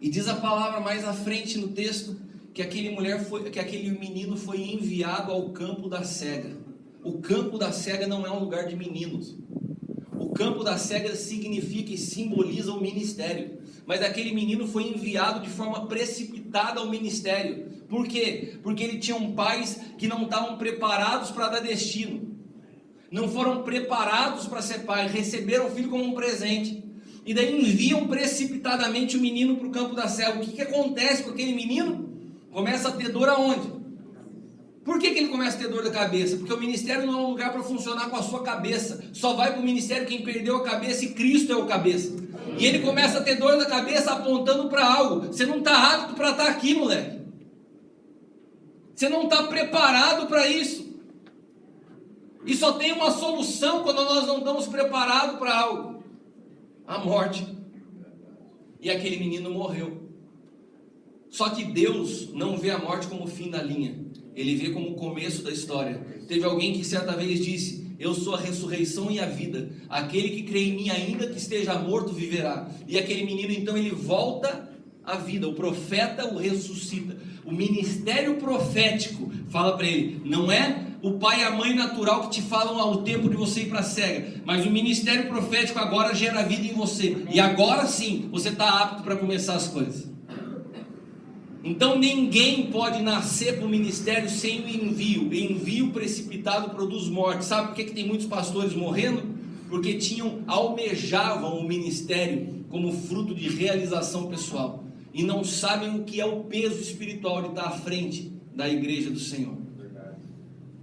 E diz a palavra mais à frente no texto que aquele menino foi enviado ao campo da cega. O campo da cega não é um lugar de meninos. O campo da cega significa e simboliza o ministério. Mas aquele menino foi enviado de forma precipitada ao ministério. Por quê? Porque ele tinha pais que não estavam preparados para dar destino. Não foram preparados para ser pai, receberam o filho como um presente. E daí enviam precipitadamente o menino para o campo da cega. O que acontece com aquele menino? Começa a ter dor aonde? Por que ele começa a ter dor da cabeça? Porque o ministério não é um lugar para funcionar com a sua cabeça. Só vai para o ministério quem perdeu a cabeça, e Cristo é o cabeça. E ele começa a ter dor da cabeça apontando para algo. Você não está apto para estar aqui, moleque. Você não está preparado para isso. E só tem uma solução quando nós não estamos preparados para algo: a morte. E aquele menino morreu. Só que Deus não vê a morte como o fim da linha. Ele vê como o começo da história. Teve alguém que certa vez disse: eu sou a ressurreição e a vida. Aquele que crê em mim, ainda que esteja morto, viverá. E aquele menino então ele volta à vida. O profeta o ressuscita. O ministério profético fala para ele: não é o pai e a mãe natural que te falam ao tempo de você ir para a cega, mas o ministério profético agora gera vida em você. E agora sim você está apto para começar as coisas. Então ninguém pode nascer para o ministério sem o envio. Envio precipitado produz morte. Sabe por que tem muitos pastores morrendo? Porque almejavam o ministério como fruto de realização pessoal, e não sabem o que é o peso espiritual de estar à frente da igreja do Senhor.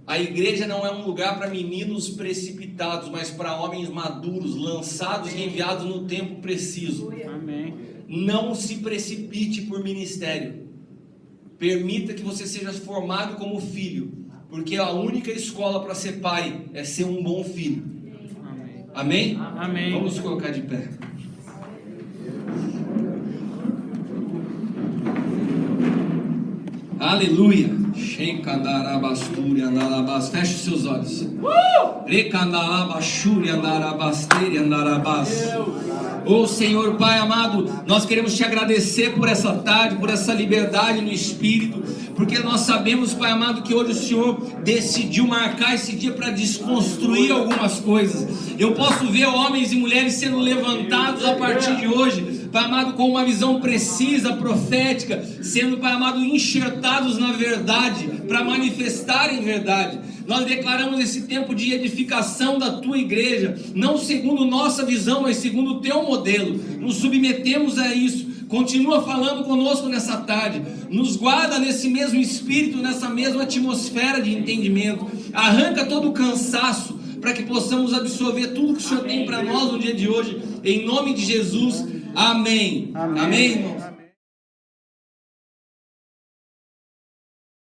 A igreja não é um lugar para meninos precipitados, mas para homens maduros, lançados e enviados no tempo preciso. Amém. Não se precipite por ministério. Permita que você seja formado como filho, porque a única escola para ser pai é ser um bom filho. Amém? Amém. Vamos colocar de pé. Aleluia. Feche os seus olhos. Ô Senhor Pai amado, nós queremos te agradecer por essa tarde, por essa liberdade no Espírito, porque nós sabemos, Pai amado, que hoje o Senhor decidiu marcar esse dia para desconstruir algumas coisas. Eu posso ver homens e mulheres sendo levantados a partir de hoje, Pai amado, com uma visão precisa, profética, sendo, Pai amado, enxertados na verdade, para manifestarem verdade. Nós declaramos esse tempo de edificação da tua igreja, não segundo nossa visão, mas segundo o teu modelo. Nos submetemos a isso. Continua falando conosco nessa tarde. Nos guarda nesse mesmo espírito, nessa mesma atmosfera de entendimento. Arranca todo o cansaço, para que possamos absorver tudo que o Senhor tem para nós no dia de hoje. Em nome de Jesus, amém. Amém, irmãos.